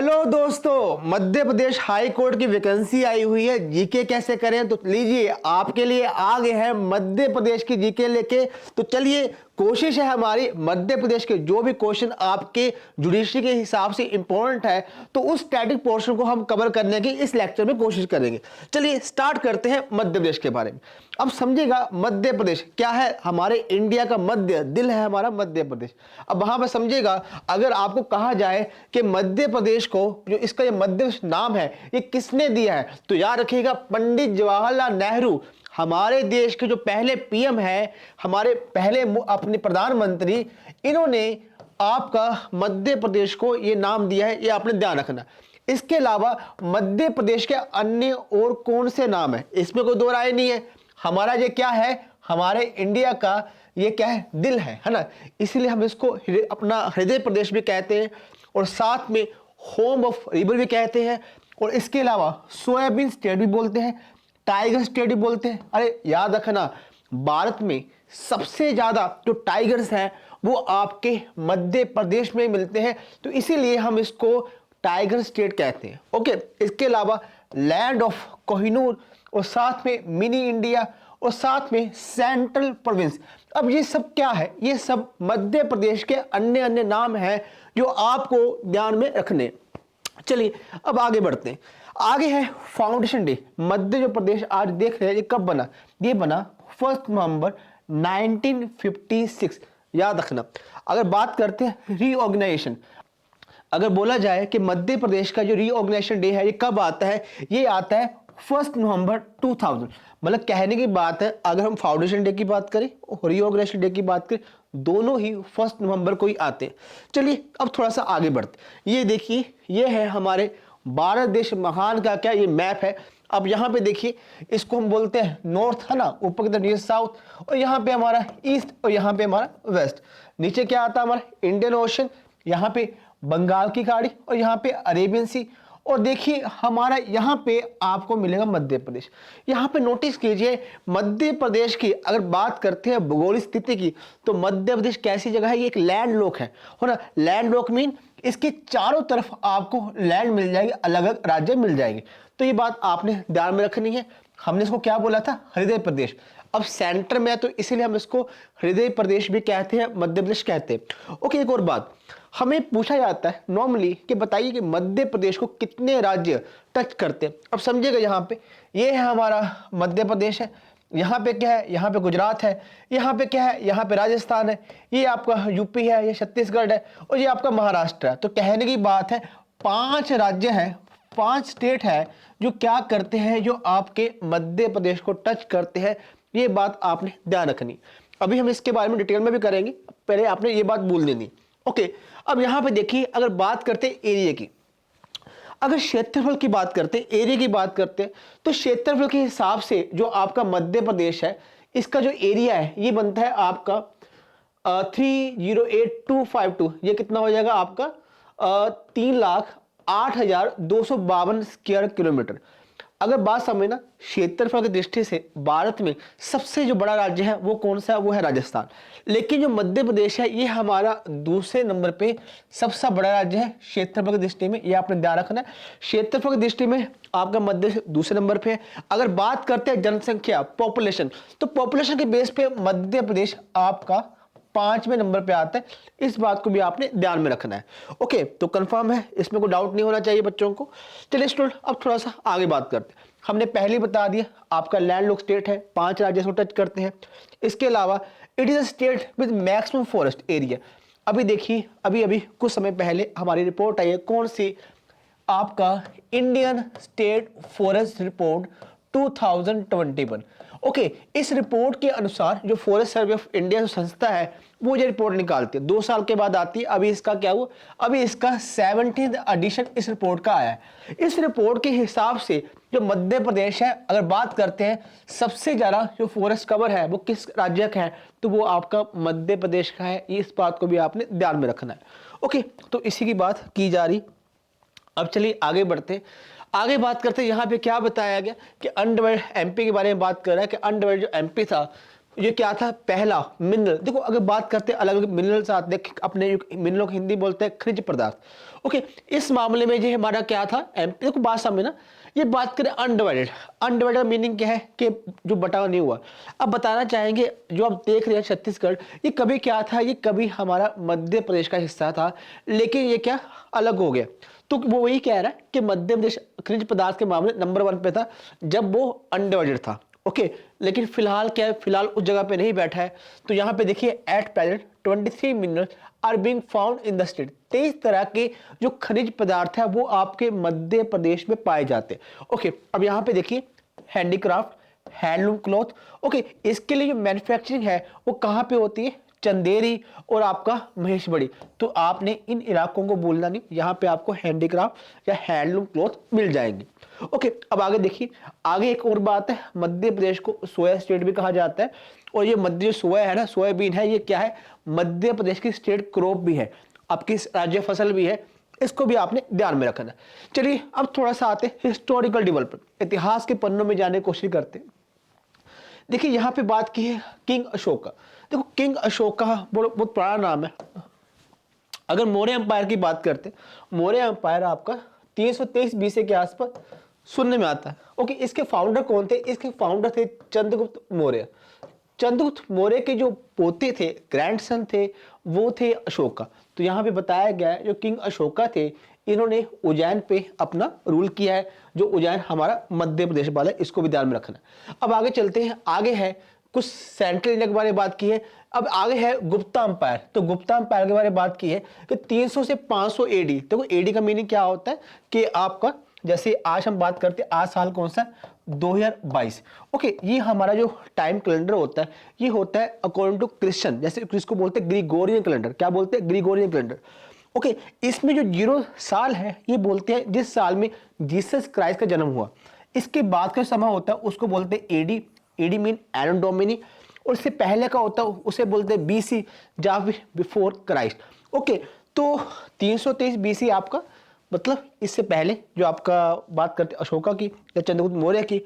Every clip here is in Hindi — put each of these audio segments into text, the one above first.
हेलो दोस्तों, मध्य प्रदेश हाई कोर्ट की वैकेंसी आई हुई है। जीके कैसे करें, तो लीजिए आपके लिए आ गए हैं मध्य प्रदेश की जीके लेके। तो चलिए, कोशिश है हमारी मध्य प्रदेश के जो भी क्वेश्चन आपके जुडिशरी के हिसाब से इंपॉर्टेंट है, तो उस स्टैटिक पोर्शन को हम कवर करने की इस लेक्चर में कोशिश करेंगे। चलिए स्टार्ट करते हैं मध्य प्रदेश के बारे में। अब समझिएगा, मध्य प्रदेश क्या है? हमारे इंडिया का मध्य दिल है हमारा मध्य प्रदेश। अब वहां पर समझिएगा, अगर आपको कहा जाए कि मध्य प्रदेश को जो इसका ये मध्य प्रदेश नाम है ये किसने दिया है, तो याद रखिएगा पंडित जवाहरलाल नेहरू, हमारे देश के जो पहले पीएम है, हमारे पहले अपने प्रधानमंत्री, इन्होंने आपका मध्य प्रदेश को ये नाम दिया है। ये आपने ध्यान रखना। इसके अलावा मध्य प्रदेश के अन्य और कौन से नाम है, इसमें कोई दो राय नहीं है। हमारा ये क्या है, हमारे इंडिया का ये क्या है, दिल है ना। इसलिए हम इसको अपना हृदय प्रदेश भी कहते हैं, और साथ में होम ऑफ रिवर भी कहते हैं, और इसके अलावा सोयाबीन स्टेट भी बोलते हैं, टाइगर स्टेट भी बोलते हैं। अरे याद रखना, भारत में सबसे ज्यादा जो टाइगर्स हैं वो आपके मध्य प्रदेश में मिलते हैं, तो इसीलिए हम इसको टाइगर स्टेट कहते हैं। ओके, इसके अलावा लैंड ऑफ कोहिनूर, और साथ में मिनी इंडिया, और साथ में सेंट्रल प्रोविंस। अब ये सब क्या है? ये सब मध्य प्रदेश के अन्य अन्य नाम हैं जो आपको ध्यान में रखने। चलिए अब आगे बढ़ते हैं। आगे है फाउंडेशन डे। मध्य प्रदेश आज देख रहे हैं ये कब बना? ये बना 1 नवंबर 1956। याद रखना। अगर बात करते हैं रीऑर्गेनाइजेशन, अगर बोला जाए कि मध्य प्रदेश का जो रीऑर्गेनाइजेशन डे है ये कब आता है, ये आता है 1 नवंबर 2000। मतलब कहने की बात है, अगर हम फाउंडेशन डे की बात करें और रीऑर्गेनाइजेशन डे की बात करें, दोनों ही 1 नवंबर को ही आते हैं। चलिए अब थोड़ा सा आगे बढ़ते। ये देखिए, ये है हमारे भारत देश महान का क्या, ये मैप है। अब यहाँ पे देखिए, इसको हम बोलते हैं नॉर्थ, है ना, ऊपर की तरफ ये साउथ, और यहाँ पे हमारा ईस्ट, और यहाँ पे हमारा वेस्ट। नीचे क्या आता है हमारा इंडियन ओशन, यहाँ पे बंगाल की खाड़ी, और यहाँ पे अरेबियन सी, और देखिए हमारा यहाँ पे आपको मिलेगा मध्य प्रदेश। यहाँ पे नोटिस कीजिए, मध्य प्रदेश की अगर बात करते हैं भूगोलिक स्थिति की, तो मध्य प्रदेश कैसी जगह है? ये एक लैंड लॉक है ना। लैंड लॉक मीन इसके चारों तरफ आपको लैंड मिल जाएगी, अलग अलग राज्य मिल जाएंगे। तो ये बात आपने ध्यान में रखनी है। हमने इसको क्या बोला था? हृदय प्रदेश। अब सेंटर में है तो इसीलिए हम इसको हृदय प्रदेश भी कहते हैं, मध्य प्रदेश कहते हैं। ओके, एक और बात हमें पूछा जाता है नॉर्मली कि बताइए कि मध्य प्रदेश को कितने राज्य टच करते हैं। अब समझिएगा, यहाँ पे ये है हमारा मध्य प्रदेश है, यहाँ पे क्या है, यहाँ पे गुजरात है, यहाँ पे क्या है, यहाँ पे राजस्थान है, ये आपका यूपी है, ये छत्तीसगढ़ है, और ये आपका महाराष्ट्र है। तो कहने की बात है 5 राज्य हैं, 5 स्टेट है जो क्या करते हैं, जो आपके मध्य प्रदेश को टच करते हैं। ये बात आपने ध्यान रखनी। अभी हम इसके बारे में डिटेल में भी करेंगे, पहले आपने ये बात बोल देनी। ओके, अब यहां पे देखिए, अगर बात करते हैं एरिया की, अगर क्षेत्रफल की बात करते हैं, एरिया की बात करते हैं, तो क्षेत्रफल के हिसाब से जो आपका मध्य प्रदेश है, इसका जो एरिया है ये बनता है आपका 308252। ये कितना हो जाएगा आपका 3,08,252 स्क्वायर किलोमीटर। अगर बात समझना क्षेत्रफल की दृष्टि से भारत में सबसे जो बड़ा राज्य है वो कौन सा है? वो है राजस्थान। लेकिन जो मध्य प्रदेश है ये हमारा दूसरे नंबर पे सबसे बड़ा राज्य है क्षेत्रफल की दृष्टि में। ये आपने ध्यान रखना है, क्षेत्रफल की दृष्टि में आपका मध्य दूसरे नंबर पे है। अगर बात करते हैं जनसंख्या, पॉपुलेशन, तो पॉपुलेशन के बेस पे मध्य प्रदेश आपका 5वें नंबर पे आता है। इस बात को भी आपने ध्यान में रखना है। ओके, तो कंफर्म है, इसमें कोई डाउट नहीं होना चाहिए बच्चों को। चलिए स्टूडेंट, अब थोड़ा सा आगे बात करते हैं। हमने पहले बता दिया आपका लैंड लॉक स्टेट है, 5 राज्य को टच करते हैं। इसके अलावा it is a state with maximum forest area. अभी देखिए, अभी कुछ समय पहले हमारी रिपोर्ट आई है, कौन सी? आपका Indian state forest report 2021। Okay, इस रिपोर्ट के अनुसार जो फॉरेस्ट सर्वे ऑफ इंडिया संस्था है वो ये रिपोर्ट निकालती है, 2 साल के बाद आती है। अभी इसका क्या हुआ? अभी इसका 17th एडिशन इस रिपोर्ट का आया है। इस रिपोर्ट के हिसाब से जो मध्य प्रदेश है, अगर बात करते हैं सबसे ज्यादा जो फॉरेस्ट कवर है वो किस राज्य का है, तो वो आपका मध्य प्रदेश का है। इस बात को भी आपने ध्यान में रखना है। ओके, तो इसी की बात की जा रही। अब चलिए आगे बढ़ते हैं। आगे बात करते हैं, यहाँ पे क्या बताया गया कि अनडिवाइडेड एमपी के बारे में बात कर रहा है कि अनडिवाइडेड जो एमपी था ये क्या था, पहला मिनरल। देखो अगर बात करते हैं अलग अलग मिनरल्स आते हैं, अपने मिनरलों को हिंदी बोलते हैं खनिज पदार्थ। ओके, इस मामले में जो हमारा क्या था, देखो बात समझना, ये बात करें अनडिवाइडेड। अनडिवाइडेड मीनिंग क्या है कि जो बटा नहीं हुआ। अब बताना चाहेंगे जो आप देख रहे हैं छत्तीसगढ़, ये कभी क्या था, ये कभी हमारा मध्य प्रदेश का हिस्सा था, लेकिन ये क्या अलग हो गया। तो वो वही कह रहा है कि मध्य प्रदेश खनिज पदार्थ के मामले नंबर 1 पे था जब वो अनडिवाइडेड था। ओके, लेकिन फिलहाल क्या है, फिलहाल उस जगह पे नहीं बैठा है। तो यहाँ पे देखिए at present 23 mineral are being found in the state. 23 तरह के जो खनिज पदार्थ है वो आपके मध्य प्रदेश में पाए जाते हैं। ओके, अब यहाँ पे देखिए हैंडीक्राफ्ट, हैंडलूम क्लॉथ। ओके, इसके लिए जो मैन्युफैक्चरिंग है वो कहाँ पे होती है, चंदेरी और आपका महेशबड़ी। तो आपने इन इलाकों को भूलना नहीं, यहाँ पे आपको हैंडीक्राफ्ट या हैंडलूम क्लॉथ मिल जाएंगे। ओके, अब आगे देखिए, आगे एक और बात है, मध्य प्रदेश को सोया स्टेट भी कहा जाता है। और ये मध्य जो सोया है ना, सोयाबीन है, ये क्या है, मध्य प्रदेश की स्टेट क्रॉप भी है, आपकी राज्य फसल भी है। इसको भी आपने ध्यान में रखना। चलिए अब थोड़ा सा आते हैं हिस्टोरिकल डेवलपमेंट, इतिहास के पन्नों में जाने की कोशिश करते हैं। देखिए यहाँ पे बात की है किंग अशोक का। देखो किंग अशोक का बहुत पुराना नाम है। अगर मौर्य एम्पायर की बात करते, मौर्य एम्पायर आपका 323 बीसी के आसपास सुनने में आता है। ओके, इसके फाउंडर कौन थे, इसके फाउंडर थे चंद्रगुप्त मौर्य। चंद्रगुप्त मौर्य के जो पोते थे, ग्रैंडसन थे, वो थे अशोका। तो यहाँ पे बताया गया है जो किंग अशोका थे, इन्होंने उज्जैन पे अपना रूल किया है। जो उज्जैन हमारा मध्य प्रदेश वाला है, इसको भी ध्यान में रखना। अब आगे चलते हैं, आगे है कुछ सेंट्रल इंडिया के बारे में बात की है। अब आगे है गुप्ता अंपायर। तो गुप्ता अंपायर के बारे में बात की है कि 300 से 500 एडी। देखो एडी का मीनिंग क्या होता है कि आपका, जैसे आज हम बात करते हैं, आज साल कौन सा, 2022। ओके, ये हमारा जो टाइम कैलेंडर होता है, ये होता है अकॉर्डिंग टू क्रिश्चियन, जैसे इसको बोलते हैं ग्रिगोरियन कैलेंडर। क्या बोलते हैं, ग्रिगोरियन कैलेंडर। ओके, इसमें जो 0 साल है, ये बोलते हैं जिस साल में जीसस क्राइस्ट का जन्म हुआ। इसके बाद का समय होता है उसको बोलते हैं एडी। एडी मीन एनो डोमिनी। और इससे पहले का होता है उसे बोलते हैं बीसी, या बिफोर क्राइस्ट। ओके, तो 323 बीसी आपका मतलब इससे पहले जो आपका बात करते अशोका की या चंद्रगुप्त मौर्य की,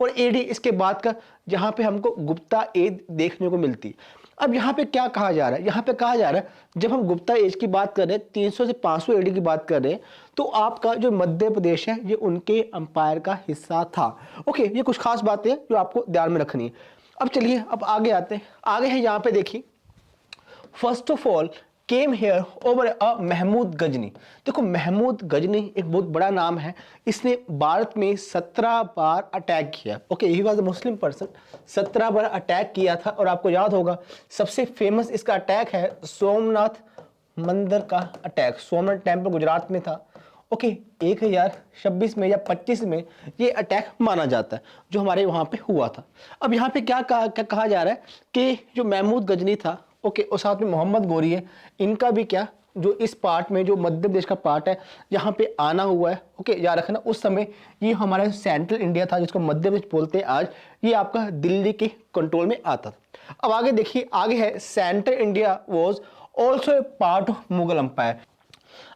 और एडी इसके बाद का, जहां पे हमको गुप्ता एज देखने को मिलती। अब यहाँ पे क्या कहा जा रहा है, यहाँ पे कहा जा रहा है जब हम गुप्ता एज की बात कर रहे हैं, 300 से 500 एडी की बात कर रहे हैं, तो आपका जो मध्य प्रदेश है ये उनके अंपायर का हिस्सा था। ओके, ये कुछ खास बातें हैं जो आपको ध्यान में रखनी है। अब चलिए अब आगे आते हैं। आगे है यहाँ पे देखिए, first of all came here over a Mahmud Ghazni. देखो महमूद गजनी एक बहुत बड़ा नाम है। इसने भारत में 17 बार अटैक किया। Okay, he was a Muslim person, 17 bar attack किया था। और आपको याद होगा सबसे फेमस इसका अटैक है सोमनाथ मंदिर का अटैक। सोमनाथ टेम्पल गुजरात में था। ओके, 1026 में या 25 में ये अटैक माना जाता है जो हमारे वहाँ पे हुआ था। अब यहाँ पे क्या कहा जा रहा है कि जो महमूद गजनी था, ओके, और साथ में मोहम्मद गोरी है, इनका भी क्या, जो इस पार्ट में जो मध्य प्रदेश का पार्ट है यहाँ पे आना हुआ है। ओके, याद रखना उस समय ये हमारा सेंट्रल इंडिया था जिसको मध्य प्रदेश बोलते हैं आज, ये आपका दिल्ली के कंट्रोल में आता था। अब आगे देखिए, आगे है central India was also a part of Mughal umpire.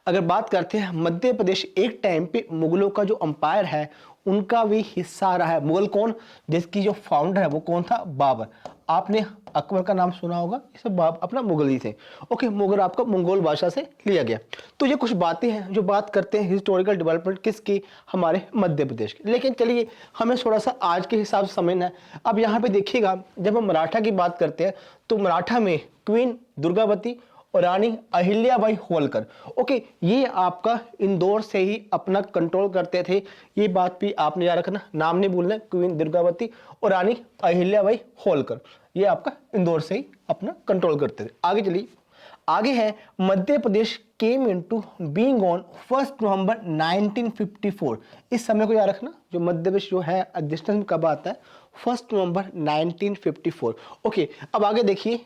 अगर बात करते हैं मध्य प्रदेश एक टाइम पे मुगलों का जो अंपायर है उनका भी हिस्सा रहा है। मुगल कौन, जिसकी जो फाउंडर है वो कौन था, बाबर। आपने अकबर का नाम सुना होगा, ये सब अपना मुगल ही थे। ओके, मुगल आपका मंगोल भाषा से लिया गया। तो ये कुछ बातें हैं जो बात करते हैं हिस्टोरिकल डेवलपमेंट किसकी, हमारे मध्य प्रदेश की। लेकिन चलिए हमें थोड़ा सा आज के हिसाब से समझना है। अब यहाँ पे देखिएगा, जब हम मराठा की बात करते हैं तो मराठा में क्वीन दुर्गावती और रानी अहिल्याबाई होलकर। ओके, ये आपका इंदौर से ही अपना कंट्रोल करते थे। ये बात भी आपने याद रखना, नाम नहीं भूलना, क्वीन दुर्गावती और रानी अहिल्याबाई होलकर, ये आपका इंदौर से ही अपना कंट्रोल करते थे। आगे चलिए, आगे है Madhya Pradesh came into being on 1 नवंबर 1954। इस समय को याद रखना, जो मध्य प्रदेश जो है एग्जिस्टेंस कब आता है, 1 नवंबर 1954। ओके, अब आगे देखिए,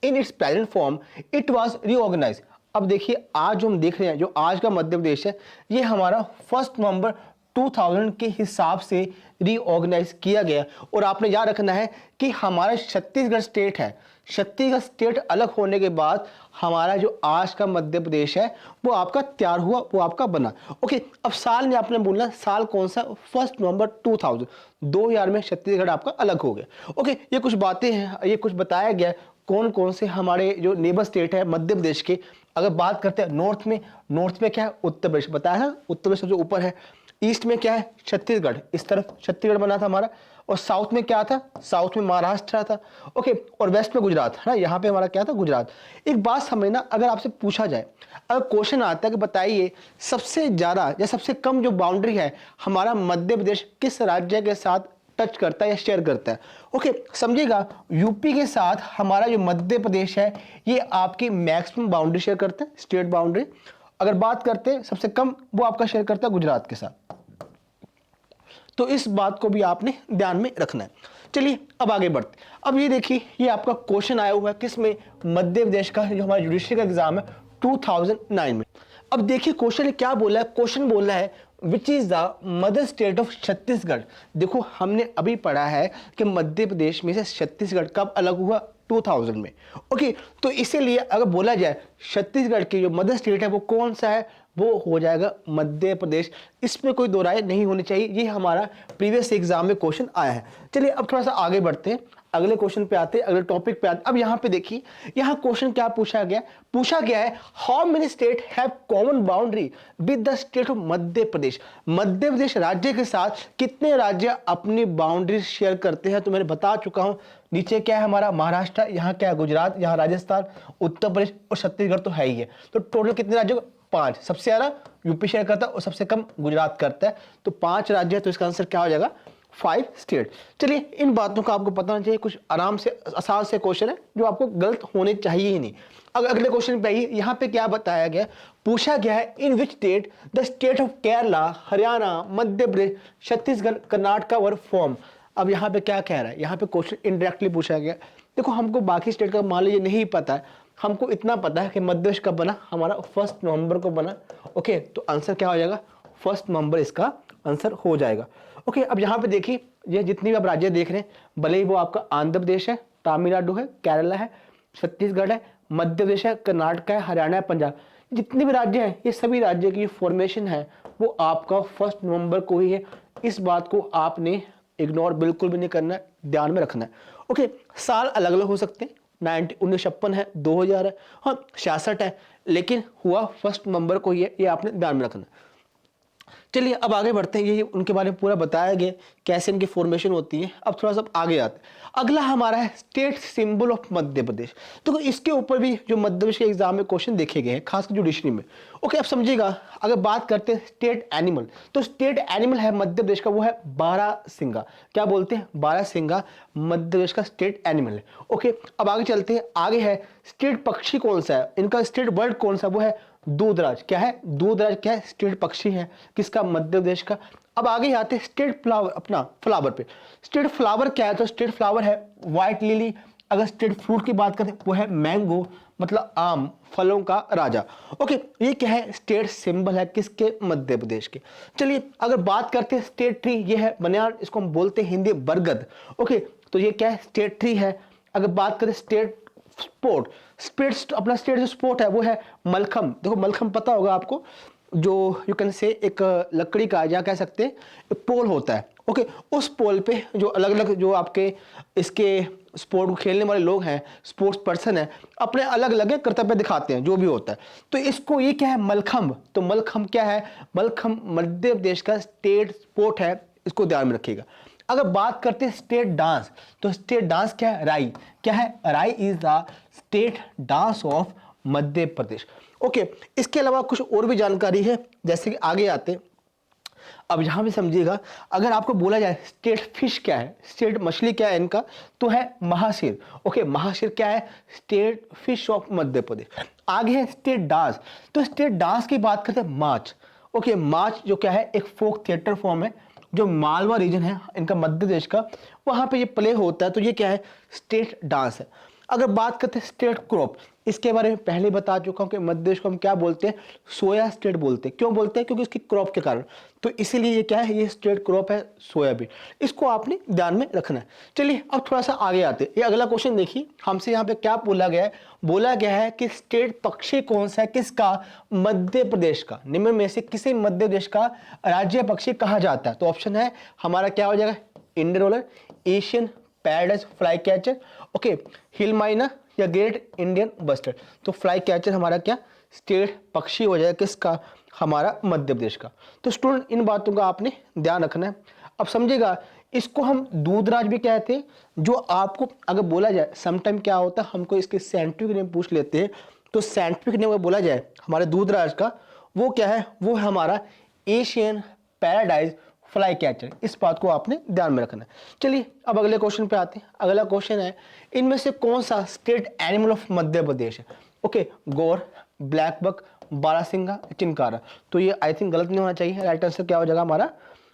in its present form it was reorganize. अब देखिए आज जो हम देख रहे हैं, जो आज का मध्य प्रदेश है, ये हमारा 1 नवंबर 2000 के हिसाब से रीऑर्गेनाइज किया गया। और आपने याद रखना है कि हमारा छत्तीसगढ़ स्टेट है, छत्तीसगढ़ स्टेट अलग होने के बाद हमारा जो आज का मध्य प्रदेश है वो आपका तैयार हुआ, वो आपका बना। ओके, अब साल में आपने बोलना साल कौन सा, 1 नवंबर 2000 में छत्तीसगढ़ आपका अलग हो गया। ओके, ये कुछ बातें हैं, ये कुछ बताया गया है कौन कौन से हमारे जो नेबर स्टेट है मध्य प्रदेश के। अगर बात करते हैं नॉर्थ में क्या है, उत्तर प्रदेश बताया है, उत्तर प्रदेश सबसे ऊपर है। ईस्ट में क्या है, छत्तीसगढ़, इस तरफ छत्तीसगढ़ बना था हमारा। और साउथ में क्या था, साउथ में महाराष्ट्र था। ओके, और वेस्ट में गुजरात है ना, यहाँ पे हमारा क्या था, गुजरात। एक बात समझना, अगर आपसे पूछा जाए, अगर क्वेश्चन आता है कि बताइए सबसे ज्यादा या सबसे कम जो बाउंड्री है हमारा मध्य प्रदेश किस राज्य के साथ टच करता है या शेयर करता है। ओके, समझिएगा, यूपी के साथ हमारा जो मध्य प्रदेश है ये आपकी मैक्सिमम बाउंड्री शेयर करते हैं, स्टेट बाउंड्री। अगर बात करते हैं सबसे कम, वो आपका शेयर करता है गुजरात के साथ। तो इस बात को भी आपने ध्यान में रखना है। चलिए अब आगे बढ़ते। अब ये देखिए, ये आपका क्वेश्चन आया हुआ है किसमें, मध्य प्रदेश का, जो हमारा जुडिशरी का एग्जाम है 2009 में। अब देखिए क्वेश्चन क्या बोला है, क्वेश्चन बोला है which is the mother state of Chhattisgarh. देखो हमने अभी पढ़ा है कि मध्य प्रदेश में से छत्तीसगढ़ कब अलग हुआ, 2000 में। ओके, तो इसीलिए अगर बोला जाए छत्तीसगढ़ की जो मदर स्टेट है वो कौन सा है, वो हो जाएगा मध्य प्रदेश। इसमें कोई दो राय नहीं होनी चाहिए, ये हमारा प्रीवियस एग्जाम में क्वेश्चन आया है। चलिए अब थोड़ा सा आगे बढ़ते हैं, अगले क्वेश्चन पे आते हैं, अगले टॉपिक पे आते हैं। अब यहाँ पे देखिए, यहाँ क्वेश्चन क्या पूछा गया है how many state have common boundary with the state of Madhya Pradesh. Madhya Pradesh राज्य के साथ कितने राज्य अपनी बाउंड्री शेयर करते हैं, तो मैंने बता चुका हूं। नीचे क्या है हमारा महाराष्ट्र, यहाँ क्या है गुजरात, यहाँ राजस्थान, उत्तर प्रदेश और छत्तीसगढ़ तो है ही है। तो टोटल कितने राज्यों, 5। सबसे ज्यादा यूपी शेयर करता है और सबसे कम गुजरात करता है, तो 5 राज्य है। तो इसका आंसर क्या हो जाएगा, 5 स्टेट। चलिए इन बातों का आपको पता होना चाहिए, कुछ आराम से आसान से क्वेश्चन है जो आपको गलत होने चाहिए ही नहीं। अब अगले क्वेश्चन पे आइए, यहाँ पे क्या बताया गया, पूछा गया है in which state the state of Kerala, Haryana, Madhya Pradesh, Chhattisgarh, Karnataka were form. अब यहाँ पे क्या कह रहा है, यहाँ पे क्वेश्चन इनडायरेक्टली पूछा गया। देखो हमको बाकी स्टेट का मान लीजिए नहीं पता है, हमको इतना पता है कि मध्य प्रदेश कब बना, हमारा 1 नवंबर को बना। ओके, तो आंसर क्या हो जाएगा, 1 नवंबर इसका आंसर हो जाएगा। ओके, अब यहाँ पे देखिए, ये जितनी भी आप राज्य देख रहे हैं, भले ही वो आपका आंध्र प्रदेश है, तमिलनाडु है, केरला है, छत्तीसगढ़ है, मध्य प्रदेश है, कर्नाटक है, हरियाणा है, पंजाब, जितने भी राज्य हैं ये सभी राज्य की फॉर्मेशन है वो आपका 1 नवंबर को ही है। इस बात को आपने इग्नोर बिल्कुल भी नहीं करना है, ध्यान में रखना है। ओके, साल अलग अलग हो सकते हैं, 1956 है, 2000 है, हाँ 66 है, लेकिन हुआ 1 नवंबर को ये आपने ध्यान में रखना है। चलिए अब आगे बढ़ते हैं, ये उनके बारे में पूरा बताया गया कैसे इनकी फॉर्मेशन होती है। अब थोड़ा सा आगे आते हैं, अगला हमारा है स्टेट सिंबल ऑफ मध्य प्रदेश। तो इसके ऊपर भी जो मध्य प्रदेश के एग्जाम में क्वेश्चन देखे गए हैं, खासकर जुडिशरी में। ओके, अब समझिएगा, अगर बात करते हैं स्टेट एनिमल, तो स्टेट एनिमल है मध्य प्रदेश का वो है बारहसिंगा। क्या बोलते हैं, बारहसिंगा मध्य प्रदेश का स्टेट एनिमल है। ओके, अब आगे चलते हैं, आगे है स्टेट पक्षी कौन सा है, इनका स्टेट बर्ड कौन सा, वो है दूधराज। क्या है, दूधराज क्या है, स्टेट पक्षी है, किसका, मध्य प्रदेश का। अब आगे आते हैं स्टेट फ्लावर, अपना फ्लावर पे। स्टेट फ्लावर क्या है, तो स्टेट फ्लावर है व्हाइट लिली। अगर स्टेट फ्रूट की बात करें वो है मैंगो, मतलब आम, फलों का राजा। ओके, ये क्या है, स्टेट सिंबल है किसके, मध्य प्रदेश के। चलिए अगर बात करते हैं स्टेट ट्री, ये है बनियान, इसको हम बोलते हैं हिंदी बरगद। ओके, तो ये क्या है, स्टेट ट्री है। अगर बात करें स्टेट स्पोर्ट, अपना स्टेट जो स्पोर्ट है वो है मलखम। देखो मलखम पता होगा आपको, जो यू कैन से एक लकड़ी का, या कह सकते हैं पोल होता है। ओके, उस पोल पे जो अलग अलग जो आपके इसके स्पोर्ट को खेलने वाले लोग हैं, स्पोर्ट्स पर्सन है, अपने अलग अलग कर्तव्य दिखाते हैं, जो भी होता है। तो इसको ये क्या है, मलखम्ब। तो मलखम्ब क्या है, मलखम्ब मध्य प्रदेश का स्टेट स्पोर्ट है, इसको ध्यान में रखिएगा। अगर बात करते हैं स्टेट डांस, तो स्टेट डांस क्या है, राई। क्या है, राई is the state dance of Madhya Pradesh. Okay, इसके अलावा कुछ और भी जानकारी है, जैसे कि आगे आते हैं। अब यहां भी समझिएगा, अगर आपको बोला जाए स्टेट फिश क्या है, स्टेट मछली क्या है इनका, तो है महाशीर। ओके, महाशीर क्या है, स्टेट फिश ऑफ मध्य प्रदेश। आगे है स्टेट डांस, तो स्टेट डांस की बात करते हैं मार्च। ओके, मार्च जो क्या है, एक फोक थिएटर फॉर्म है, जो मालवा रीजन है इनका मध्य प्रदेश का, वहां पे ये प्ले होता है, तो ये क्या है, स्टेट डांस है। अगर बात करते हैं स्टेट क्रॉप, इसके बारे में पहले बता चुका हूं कि मध्य प्रदेश को हम क्या बोलते हैं, सोया स्टेट बोलते हैं। क्यों बोलते हैं? क्योंकि इसकी क्रॉप के कारण। तो इसीलिए ये क्या है, ये स्टेट क्रॉप है सोयाबीन। इसको आपने ध्यान में रखना है। चलिए अब थोड़ा सा आगे आते हैं। ये अगला क्वेश्चन देखिए, हमसे यहाँ पे क्या बोला गया है, बोला गया है कि स्टेट पक्षी कौन सा है, किसका, मध्य प्रदेश का। निम्न में से किसे मध्य प्रदेश का राज्य पक्षी कहा जाता है? तो ऑप्शन है हमारा क्या हो जाएगा, Indian roller, Asian paradise fly catcher, okay, hill myna या ग्रेट इंडियन बस्टर्ड। तो फ्लाई कैचर हमारा क्या स्टेट पक्षी हो जाएगा, किसका, हमारा मध्य प्रदेश का। तो स्टूडेंट इन बातों का आपने ध्यान रखना है। अब समझिएगा, इसको हम दूधराज भी कहते हैं। जो आपको अगर बोला जाए समटाइम क्या होता है, हमको इसके साइंटिफिक नेम पूछ लेते हैं। तो साइंटिफिक नेम अगर बोला जाए हमारे दूधराज का, वो क्या है, वो है हमारा एशियन पैराडाइज फ्लाई कैचर। इस बात को आपने ध्यान में रखना है। चलिए अब अगले क्वेश्चन पे आते हैं। अगला क्वेश्चन है, इनमें से कौन सा स्टेट एनिमल ऑफ मध्य प्रदेश है? ओके, गौर, ब्लैक बक, बारहसिंगा, चिंकारा। तो ये आई थिंक गलत नहीं होना चाहिए। राइट आंसर क्या हो जाएगा हमारा,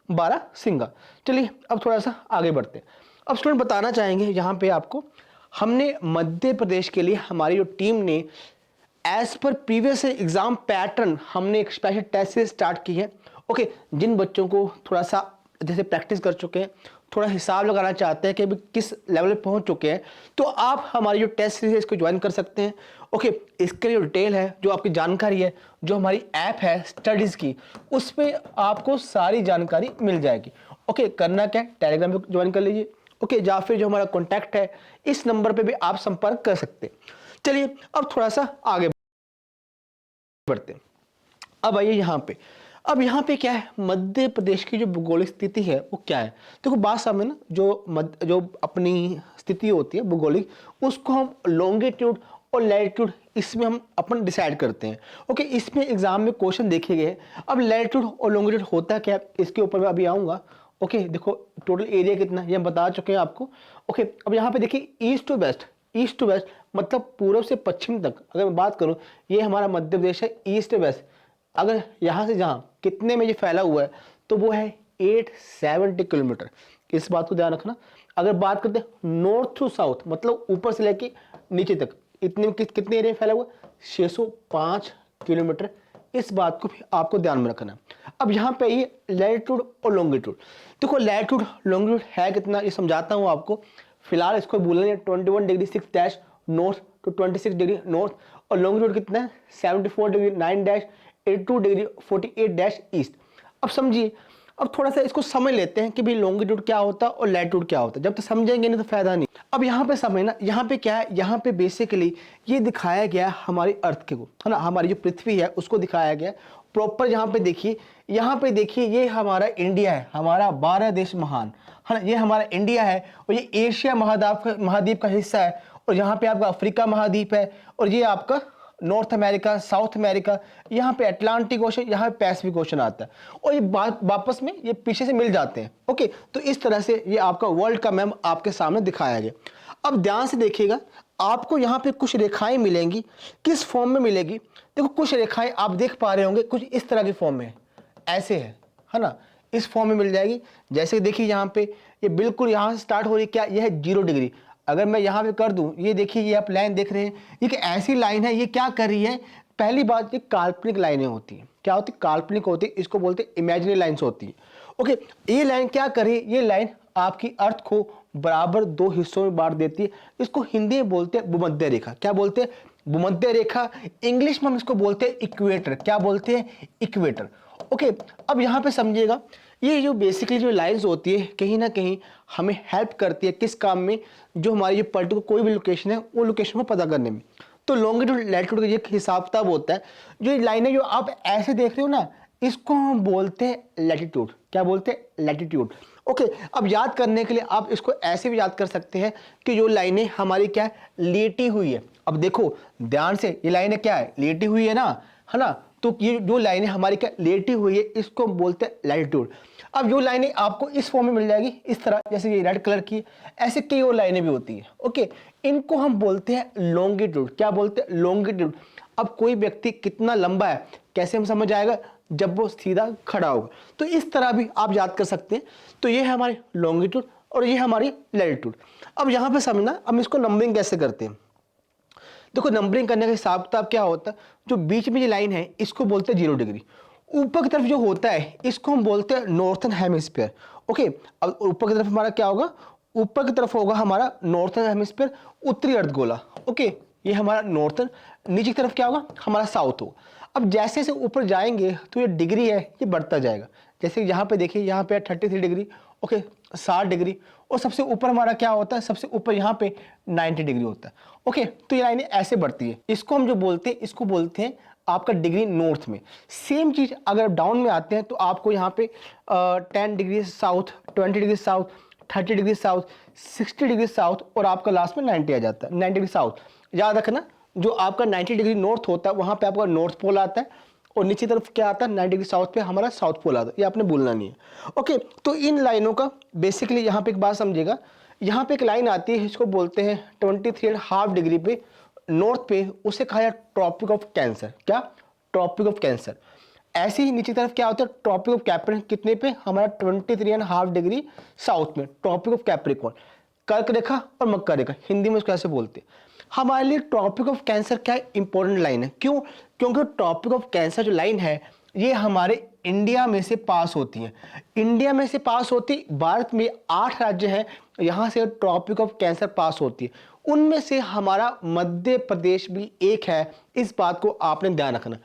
बारहसिंगा। चलिए अब थोड़ा सा आगे बढ़ते हैं। अब स्टूडेंट बताना चाहेंगे यहाँ पे आपको, हमने मध्य प्रदेश के लिए हमारी जो टीम ने as per previous exam pattern हमने एक स्पेशल टेस्ट से स्टार्ट की है। ओके, जिन बच्चों को थोड़ा सा जैसे प्रैक्टिस कर चुके हैं, थोड़ा हिसाब लगाना चाहते हैं कि अभी किस लेवल पे पहुंच चुके हैं, तो आप हमारी जो टेस्ट सीरीज है इसको ज्वाइन कर सकते हैं। ओके, इसके लिए डिटेल है, जो आपकी जानकारी है, जो हमारी ऐप है स्टडीज की, उस पर आपको सारी जानकारी मिल जाएगी। ओके, करना क्या है, टेलीग्राम पे ज्वाइन कर लीजिए। ओके, या फिर जो हमारा कॉन्टैक्ट है इस नंबर पे भी आप संपर्क कर सकते हैं। चलिए अब थोड़ा सा आगे बढ़ते हैं। अब आइए यहाँ पे, अब यहाँ पे क्या है, मध्य प्रदेश की जो भूगोलिक स्थिति है वो क्या है। देखो बात समझ ना, जो अपनी स्थिति होती है भूगोलिक, उसको हम लॉन्गिट्यूड और लैटिट्यूड इसमें हम अपन डिसाइड करते हैं। ओके, इसमें एग्जाम में क्वेश्चन देखे गए। अब लैटिट्यूड और लॉन्गिट्यूड होता क्या है, इसके ऊपर मैं अभी आऊँगा। ओके, देखो टोटल एरिया कितना ये हम बता चुके हैं आपको। ओके, अब यहाँ पे देखिए east to west, east to west मतलब पूर्व से पश्चिम तक अगर मैं बात करूँ, ये हमारा मध्य प्रदेश है, ईस्ट वेस्ट। अगर यहाँ से जहाँ कितने में ये फैला हुआ है, तो वो है 870 किलोमीटर। इस बात को ध्यान रखना। अगर बात करते हैं नॉर्थ टू साउथ मतलब ऊपर से लेके नीचे तक, इतने में कितने एरिया फैला हुआ, 605 किलोमीटर। इस बात को भी आपको ध्यान में रखना। अब यहाँ पे ये लैटिट्यूड और लॉन्गिट्यूड, देखो लैटिट्यूड लॉन्गिट्यूड है कितना ये समझाता हूँ आपको। फिलहाल इसको बोलेंगे 21 degree 6 dash north to 26 degree north, और लॉन्गिट्यूड कितना है 74 degree 9 dash 82 degree 48 dash east. अब समझिए, अब थोड़ा सा इसको समझ लेते हैं कि भाई लॉन्गिट्यूड क्या होता है और लैटिट्यूड क्या होता है। जब तक समझेंगे नहीं तो फायदा नहीं। अब यहाँ पे समझना, यहाँ पे क्या है, यहाँ पे बेसिकली ये दिखाया गया हमारी अर्थ को, है ना, हमारी जो पृथ्वी है उसको दिखाया गया प्रॉपर। यहाँ पे देखिए, यहाँ पे देखिए, ये हमारा इंडिया है, हमारा 12 देश महान, है ना, ये हमारा इंडिया है, और ये एशिया महाद्वीप का हिस्सा है, और यहाँ पे आपका अफ्रीका महाद्वीप है, और ये आपका नॉर्थ अमेरिका, साउथ अमेरिका, यहाँ पे अटलांटिक ओशन, यहाँ पे पैसिफिक ओशन आता है, और ये वापस में ये पीछे से मिल जाते हैं। ओके, तो इस तरह से ये आपका वर्ल्ड का मैप आपके सामने दिखाया गया। अब ध्यान से देखिएगा, आपको यहाँ पे कुछ रेखाएं मिलेंगी, किस फॉर्म में मिलेगी, देखो कुछ रेखाएं आप देख पा रहे होंगे, कुछ इस तरह की फॉर्म में ऐसे है ना, इस फॉर्म में मिल जाएगी। जैसे देखिए यहाँ पे ये बिल्कुल यहाँ से स्टार्ट हो रही है, क्या यह है 0 डिग्री। अगर मैं यहाँ पे कर दूं, ये देखिए, ये आप लाइन देख रहे हैं, ये एक ऐसी लाइन है, ये क्या कर रही है, पहली बात ये काल्पनिक लाइनें होती हैं। क्या होती है, काल्पनिक होती है, इसको बोलते हैं इमेजिनरी लाइन्स होती है। ओके, ये लाइन क्या कर रही है, ये लाइन आपकी अर्थ को बराबर 2 हिस्सों में बांट देती है। इसको हिंदी में बोलते हैं भूमध्य रेखा। क्या बोलते हैं, भूमध्य रेखा। इंग्लिश में हम इसको बोलते हैं इक्वेटर। क्या बोलते हैं, इक्वेटर। ओके, अब यहाँ पे समझिएगा, ये जो बेसिकली जो लाइंस होती है कहीं ना कहीं हमें हेल्प करती है किस काम में, जो हमारी जो पर्टिकुलर कोई भी लोकेशन है वो लोकेशन को पता करने में। तो लॉन्गिट्यूड लैटिट्यूड का ये हिसाब किताब होता है। जो लाइनें जो आप ऐसे देख रहे हो ना, इसको हम बोलते हैं लैटिट्यूड। क्या बोलते हैं, लैटिट्यूड। ओके, अब याद करने के लिए आप इसको ऐसे भी याद कर सकते हैं कि जो लाइनें हमारी क्या है, लेटी हुई है। अब देखो ध्यान से, ये लाइनें क्या है, लेटी हुई है ना, तो ये जो लाइनें हमारी क्या लेटी हुई है, इसको हम बोलते हैं लैटिट्यूड। अब जो लाइनें आपको इस फॉर्म में मिल जाएगी, इस तरह, जैसे ये रेड कलर की, ऐसे कई और लाइनें भी होती हैं। ओके, इनको हम बोलते हैं लॉन्गिट्यूड। क्या बोलते हैं, लॉन्गिट्यूड। अब कोई व्यक्ति कितना लंबा है कैसे हम समझ आएगा, जब वो सीधा खड़ा होगा। तो इस तरह भी आप याद कर सकते हैं। तो ये है हमारे लॉन्गिट्यूड और ये हमारी लैटिट्यूड। अब यहाँ पे समझना, हम इसको नंबरिंग कैसे करते हैं। देखो नंबरिंग करने का हिसाब किताब क्या होता है, जो बीच में ये लाइन है इसको बोलते हैं 0 डिग्री, ऊपर की तरफ जो होता है इसको हम बोलते हैं नॉर्थन हेमिस्फीयर। ओके, अब ऊपर की तरफ हमारा क्या होगा, ऊपर की तरफ होगा हमारा नॉर्थन हेमिस्फीयर, उत्तरी अर्धगोला। ओके, ये हमारा नॉर्थन, नीचे की तरफ क्या होगा हमारा साउथ होगा। अब जैसे जैसे ऊपर जाएंगे तो ये डिग्री है ये बढ़ता जाएगा। जैसे यहाँ पे देखिए, यहाँ पे 33 डिग्री, ओके 60 डिग्री, और सबसे ऊपर हमारा क्या होता है, सबसे ऊपर यहाँ पे 90 डिग्री होता है। ओके, तो ये लाइनें ऐसे बढ़ती है। इसको हम जो बोलते हैं, इसको बोलते हैं आपका डिग्री नॉर्थ में। सेम चीज अगर डाउन में आते हैं तो आपको यहाँ पे 10 degree south, 20 degree south, 30 degree south, 60 degree south, और आपका लास्ट में 90 आ जाता है, 90 डिग्री साउथ। याद रखना, जो आपका 90 डिग्री नॉर्थ होता है वहां पे आपका नॉर्थ पोल आता है, और नीचे तरफ क्या आता है 90 डिग्री साउथ पे हमारा साउथ पोल आता है। ये आपने भूलना नहीं है। ओके, तो इन लाइनों का बेसिकली यहाँ पे एक बात समझिएगा, यहाँ पे एक लाइन आती है, इसको बोलते हैं 23.5 डिग्री पे नॉर्थ पे, उसे कहा जाए ट्रॉपिक ऑफ कैंसर। क्या, ट्रॉपिक ऑफ कैंसर। ऐसे ही नीचे तरफ क्या होता है ट्रॉपिक ऑफ कैप्रिकॉर्न, कितने पे हमारा 23.5 डिग्री साउथ में ट्रॉपिक ऑफ कैप्रिकॉर्न। कर्क रेखा और मकर रेखा, हिंदी में उसको ऐसे बोलते हैं। हमारे लिए ट्रॉपिक ऑफ कैंसर क्या इंपॉर्टेंट लाइन है, क्यों, क्योंकि ट्रॉपिक ऑफ कैंसर जो लाइन है ये हमारे इंडिया में से पास होती है। इंडिया में से पास होती, भारत में 8 राज्य हैं, यहाँ से ट्रॉपिक ऑफ कैंसर पास होती है, उनमें से हमारा मध्य प्रदेश भी एक है। इस बात को आपने ध्यान रखना।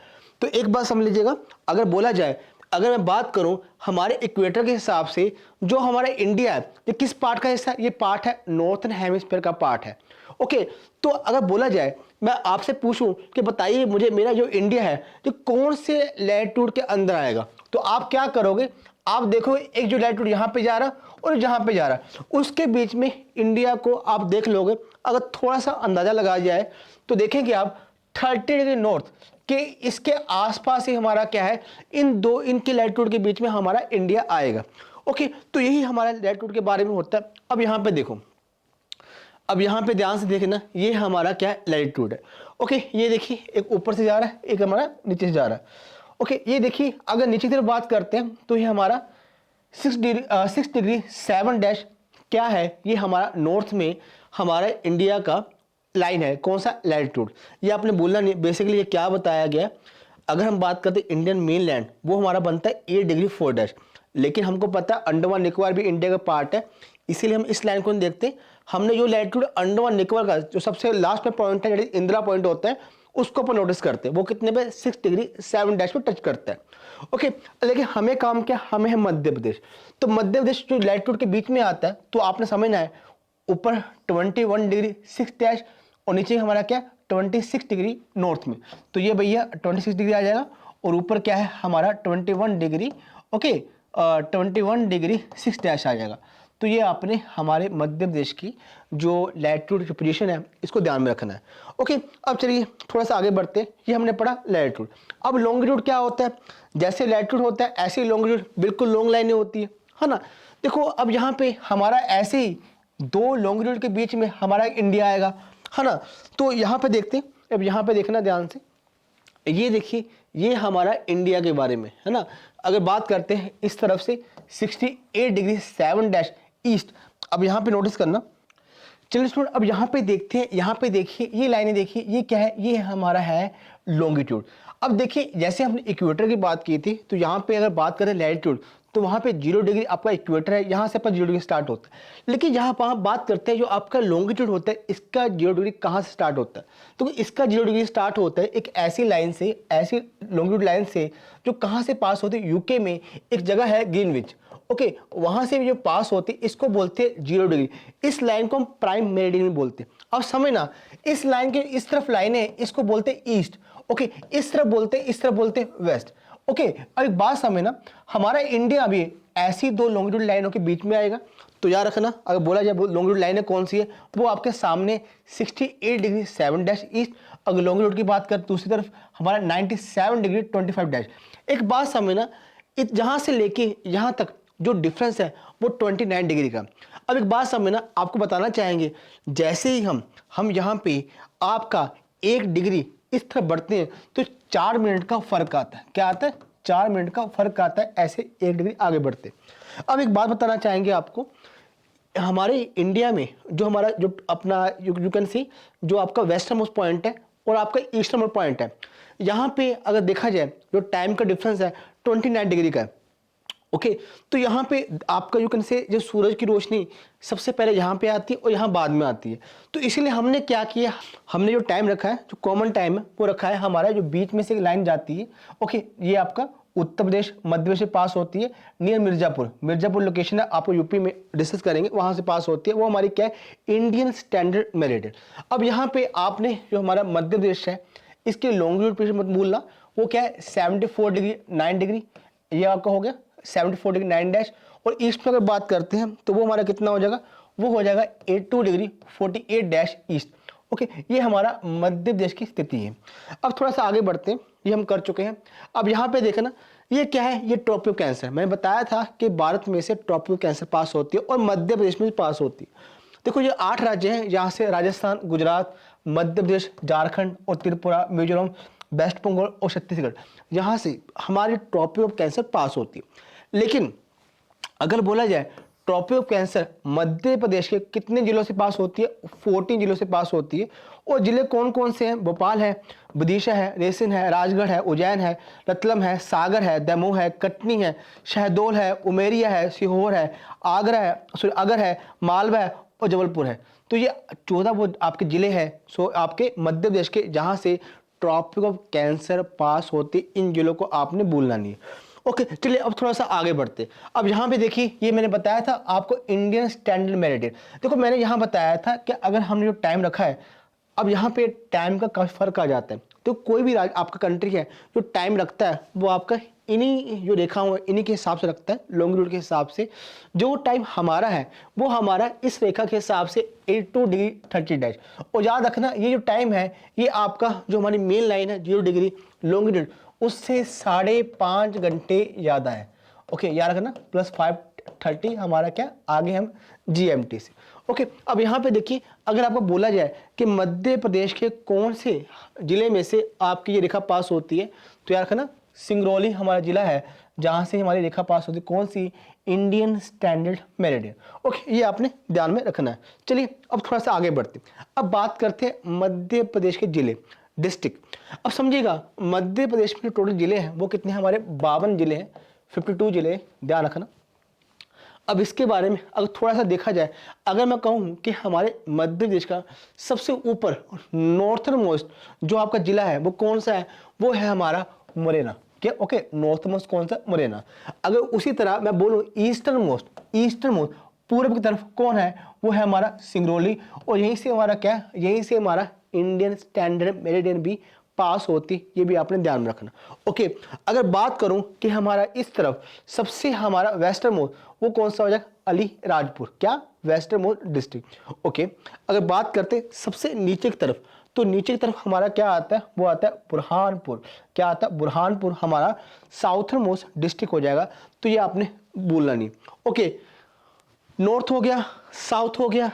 तो एक बात समझ लीजिएगा, अगर बोला जाए, अगर मैं बात करूं हमारे इक्वेटर के हिसाब से, जो हमारा इंडिया है ये किस पार्ट का हिस्सा है, ये पार्ट है नॉर्थन हेमिस्फीयर का पार्ट है। ओके, तो अगर बोला जाए, मैं आपसे पूछूं कि बताइए मुझे मेरा जो इंडिया है ये कौन से लैटिट्यूड के अंदर आएगा, तो आप क्या करोगे, आप देखो एक जो लैटिट्यूड यहाँ पे जा रहा और जहाँ पे जा रहा, उसके बीच में इंडिया को आप देख लोगे। अगर थोड़ा सा अंदाजा लगाया जाए तो देखेंगे आप 30 डिग्री नॉर्थ के इसके आसपास ही हमारा क्या है, इन दो इनके लैटिट्यूड के बीच में हमारा इंडिया आएगा। ओके, तो यही हमारा लैटिट्यूड के बारे में होता है। अब यहाँ पे देखो, अब यहाँ पे ध्यान से देखना, ये हमारा क्या है लैटिट्यूड है। ओके, ये देखिए एक ऊपर से जा रहा है, एक हमारा नीचे से जा रहा है। ओके, ये देखिए अगर नीचे की तरफ बात करते हैं तो ये हमारा 6 डिग्री 7 डैश क्या है, ये हमारा नॉर्थ में हमारा इंडिया का लाइन है। कौन सा, लैटिट्यूड। ये आपने बोलना नहीं, बेसिकली ये क्या बताया गया, अगर हम बात करते हैं इंडियन मेन लैंड, वो हमारा बनता है 8 डिग्री 4 डैश, लेकिन हमको पता है अंडमान निकोबार भी इंडिया का पार्ट है, इसीलिए हम इस लाइन को नहीं देखते। हमने जो लैटिट्यूड अंडमान निकोबार का जो सबसे लास्ट में पॉइंट है, इंदिरा पॉइंट होता है, उसको अपन नोटिस करते हैं, वो कितने पे 6 डिग्री 7 डैश पे टच करता है। ओके, लेकिन हमें काम क्या, हमें है मध्य प्रदेश। तो मध्य प्रदेश जो लैटिट्यूड के बीच में आता है, तो आपने समझना है ऊपर 21 डिग्री 6 डैश और नीचे हमारा क्या 26 डिग्री नॉर्थ में, तो ये भैया 26 डिग्री आ जाएगा, और ऊपर क्या है हमारा 21 डिग्री, ओके 21 डिग्री 6 डैश आ जाएगा। तो ये आपने हमारे मध्य प्रदेश की जो लैटिट्यूड की पोजीशन है इसको ध्यान में रखना है। ओके, अब चलिए थोड़ा सा आगे बढ़ते हैं। ये हमने पढ़ा लैटिट्यूड। अब लॉन्गिट्यूड क्या होता है, जैसे लैटिट्यूड होता है ऐसे ही लॉन्गिट्यूड, बिल्कुल लॉन्ग लाइनें होती है ना। देखो अब यहाँ पे हमारा ऐसे ही 2 लॉन्गिट्यूड के बीच में हमारा इंडिया आएगा, है ना। तो यहाँ पे देखते हैं, अब यहाँ पे देखना ध्यान से, ये देखिए ये हमारा इंडिया के बारे में है ना। अगर बात करते हैं इस तरफ से 68 डिग्री 7 डैश ईस्ट, अब यहाँ पे नोटिस करना। चलिए स्टूडेंट, अब यहाँ पे देखते हैं, यहाँ पे देखिए ये लाइनें देखिए, ये क्या है, ये हमारा है लॉन्गिट्यूड। अब देखिए जैसे हमने इक्वेटर की बात की थी, तो यहाँ पे अगर बात करें लैटिट्यूड, तो वहाँ पे 0 डिग्री आपका इक्वेटर है, यहाँ से पर 0 डिग्री स्टार्ट होता है। लेकिन यहाँ पर बात करते हैं जो आपका लॉन्गिट्यूड होता है, इसका 0 डिग्री कहाँ से स्टार्ट होता है, तो इसका 0 डिग्री स्टार्ट होता है एक ऐसी लाइन से, ऐसी लॉन्गिट्यूड लाइन से जो कहाँ से पास होती है, यूके में एक जगह है ग्रीनविच। ओके, वहां से जो पास होती है इसको बोलते हैं 0 डिग्री। इस लाइन को हम प्राइम मेरिडियन बोलते हैं। अब समझना, इस लाइन के इस तरफ लाइन है, इसको बोलते हैं ईस्ट। ओके, इस तरफ बोलते हैं, इस तरफ बोलते हैं वेस्ट। ओके, अब एक बात समझना, हमारा इंडिया भी ऐसी 2 लॉन्गिट्यूड लाइनों के बीच में आएगा। तो याद रखना, अगर बोला जाए लॉन्गिट्यूड लाइन कौन सी है, वो आपके सामने 68 डिग्री 7 डैश ईस्ट। अगर लॉन्गिट्यूड की बात करें दूसरी तरफ हमारा 97 डिग्री 25 डैश। एक बात समझना, जहां से लेके यहां तक जो डिफरेंस है वो 29 डिग्री का। अब एक बात समझना, आपको बताना चाहेंगे, जैसे ही हम यहाँ पे आपका 1 डिग्री इस तरफ बढ़ते हैं तो 4 मिनट का फर्क आता है। क्या आता है, 4 मिनट का फर्क आता है, ऐसे 1 डिग्री आगे बढ़ते। अब एक बात बताना चाहेंगे आपको, हमारे इंडिया में जो हमारा जो अपना यू कैन सी जो आपका वेस्टर्न मोस्ट पॉइंट है और आपका ईस्टर्न मोस्ट पॉइंट है, यहाँ पे अगर देखा जाए जो टाइम का डिफरेंस है 29 डिग्री का है। ओके तो यहाँ पे आपका यू कैन से जो सूरज की रोशनी सबसे पहले यहाँ पे आती है और यहाँ बाद में आती है। तो इसीलिए हमने क्या किया, हमने जो टाइम रखा है जो कॉमन टाइम है वो रखा है हमारा जो बीच में से लाइन जाती है। ओके ये आपका उत्तर प्रदेश मध्य प्रदेश से पास होती है नियर मिर्जापुर, मिर्जापुर लोकेशन है, आपको यूपी में डिस्कस करेंगे, वहां से पास होती है। वो हमारी क्या है इंडियन स्टैंडर्ड मेरिडियन। अब यहाँ पे आपने जो हमारा मध्य प्रदेश है इसके लॉन्गिट्यूड मत भूलना, वो क्या है 74 डिग्री 9 डिग्री, ये आपका हो गया 74 डिग्री 9 डैश। और ईस्ट में अगर बात करते हैं तो वो हमारा कितना हो जाएगा, वो हो जाएगा 82 डिग्री 48 डैश ईस्ट। ओके ये हमारा मध्य प्रदेश की स्थिति है। अब थोड़ा सा आगे बढ़ते हैं, ये हम कर चुके हैं। अब यहाँ पे देखना ये क्या है, ये ट्रॉपिक कैंसर। मैंने बताया था कि भारत में से ट्रॉपिक कैंसर पास होती है और मध्य प्रदेश में भी पास होती है। देखो ये 8 राज्य हैं, यहाँ से राजस्थान, गुजरात, मध्य प्रदेश, झारखंड और त्रिपुरा, मिजोरम, वेस्ट बंगाल और छत्तीसगढ़, यहाँ से हमारी ट्रॉपिक ऑफ कैंसर पास होती है। लेकिन अगर बोला जाए tropic of cancer Madhya Pradesh के कितने जिलों से पास होती है, 14 जिलों से पास होती है। और जिले कौन कौन से हैं, भोपाल है, विदिशा है, रायसेन है, राजगढ़ है, उज्जैन है, रतलम है, सागर है, दमोह है, कटनी है, शहडोल है, उमेरिया है, सीहोर है, आगरा है, सॉरी अगर है, मालवा है और जबलपुर है। तो ये 14 वो आपके जिले हैं सो आपके मध्य प्रदेश के जहाँ से ट्रॉपिक ऑफ कैंसर पास होती। इन जिलों को आपने भूलना नहीं है। ओके चलिए अब थोड़ा सा आगे बढ़ते। अब यहाँ पे देखिए ये मैंने बताया था आपको इंडियन स्टैंडर्ड मेरिडियन। देखो मैंने यहाँ बताया था कि अगर हमने जो टाइम रखा है, अब यहाँ पे टाइम का काफी फर्क आ जाता है। तो कोई भी आपका कंट्री है जो टाइम रखता है वो आपका इन्हीं जो रेखा हुआ इन्हीं के हिसाब से रखता है, लॉन्गिट्यूड के हिसाब से। जो टाइम हमारा है वो हमारा इस रेखा के हिसाब से 82 डिग्री 30 डैश। और याद रखना ये जो टाइम है ये आपका जो हमारी मेन लाइन है 0 डिग्री लॉन्गिट्यूड उससे 5.5 घंटे ज़्यादा है। ओके याद रखना +5:30 हमारा क्या आगे हम GMT से। ओके अब यहाँ पे देखिए अगर आपको बोला जाए कि मध्य प्रदेश के कौन से जिले में से आपकी ये रेखा पास होती है, तो याद रखना सिंगरौली हमारा जिला है जहाँ से हमारी रेखा पास होती है। कौन सी, इंडियन स्टैंडर्ड मेरिडियन। ओके ये आपने ध्यान में रखना है। चलिए अब थोड़ा सा आगे बढ़ते, अब बात करते हैं मध्य प्रदेश के जिले डिस्ट्रिक्ट। अब समझिएगा मध्य प्रदेश में जो टोटल जिले हैं वो कितने, हमारे 52 जिले हैं, 52 जिले, ध्यान रखना। अब इसके बारे में अगर थोड़ा सा देखा जाए, अगर मैं कहूँ कि हमारे मध्य प्रदेश का सबसे ऊपर नॉर्थर्न मोस्ट जो आपका जिला है वो कौन सा है, वो है हमारा मुरैना। क्या ओके नॉर्थ मोस्ट कौन सा, मुरैना। अगर उसी तरह मैं बोलूँ ईस्टर्न मोस्ट पूर्व की तरफ कौन है, वो है हमारा सिंगरौली। और यहीं से हमारा क्या, यहीं से हमारा इंडियन स्टैंडर्ड मेरिडियन भी पास होती, ये भी आपने ध्यान में रखना। ओके अगर बात करूं कि हमारा इस तरफ सबसे हमारा वेस्टर्न मोस्ट वो कौन सा हो जाएगा, अलीराजपुर, क्या वेस्टर्न मोस्ट डिस्ट्रिक्ट। ओके अगर बात करते सबसे नीचे की तरफ, तो नीचे की तरफ हमारा क्या आता है, वो आता है बुरहानपुर। क्या आता है, बुरहानपुर हमारा साउथर्न मोस्ट डिस्ट्रिक्ट हो जाएगा। तो ये आपने भूलना नहीं। ओके नॉर्थ हो गया, साउथ हो गया,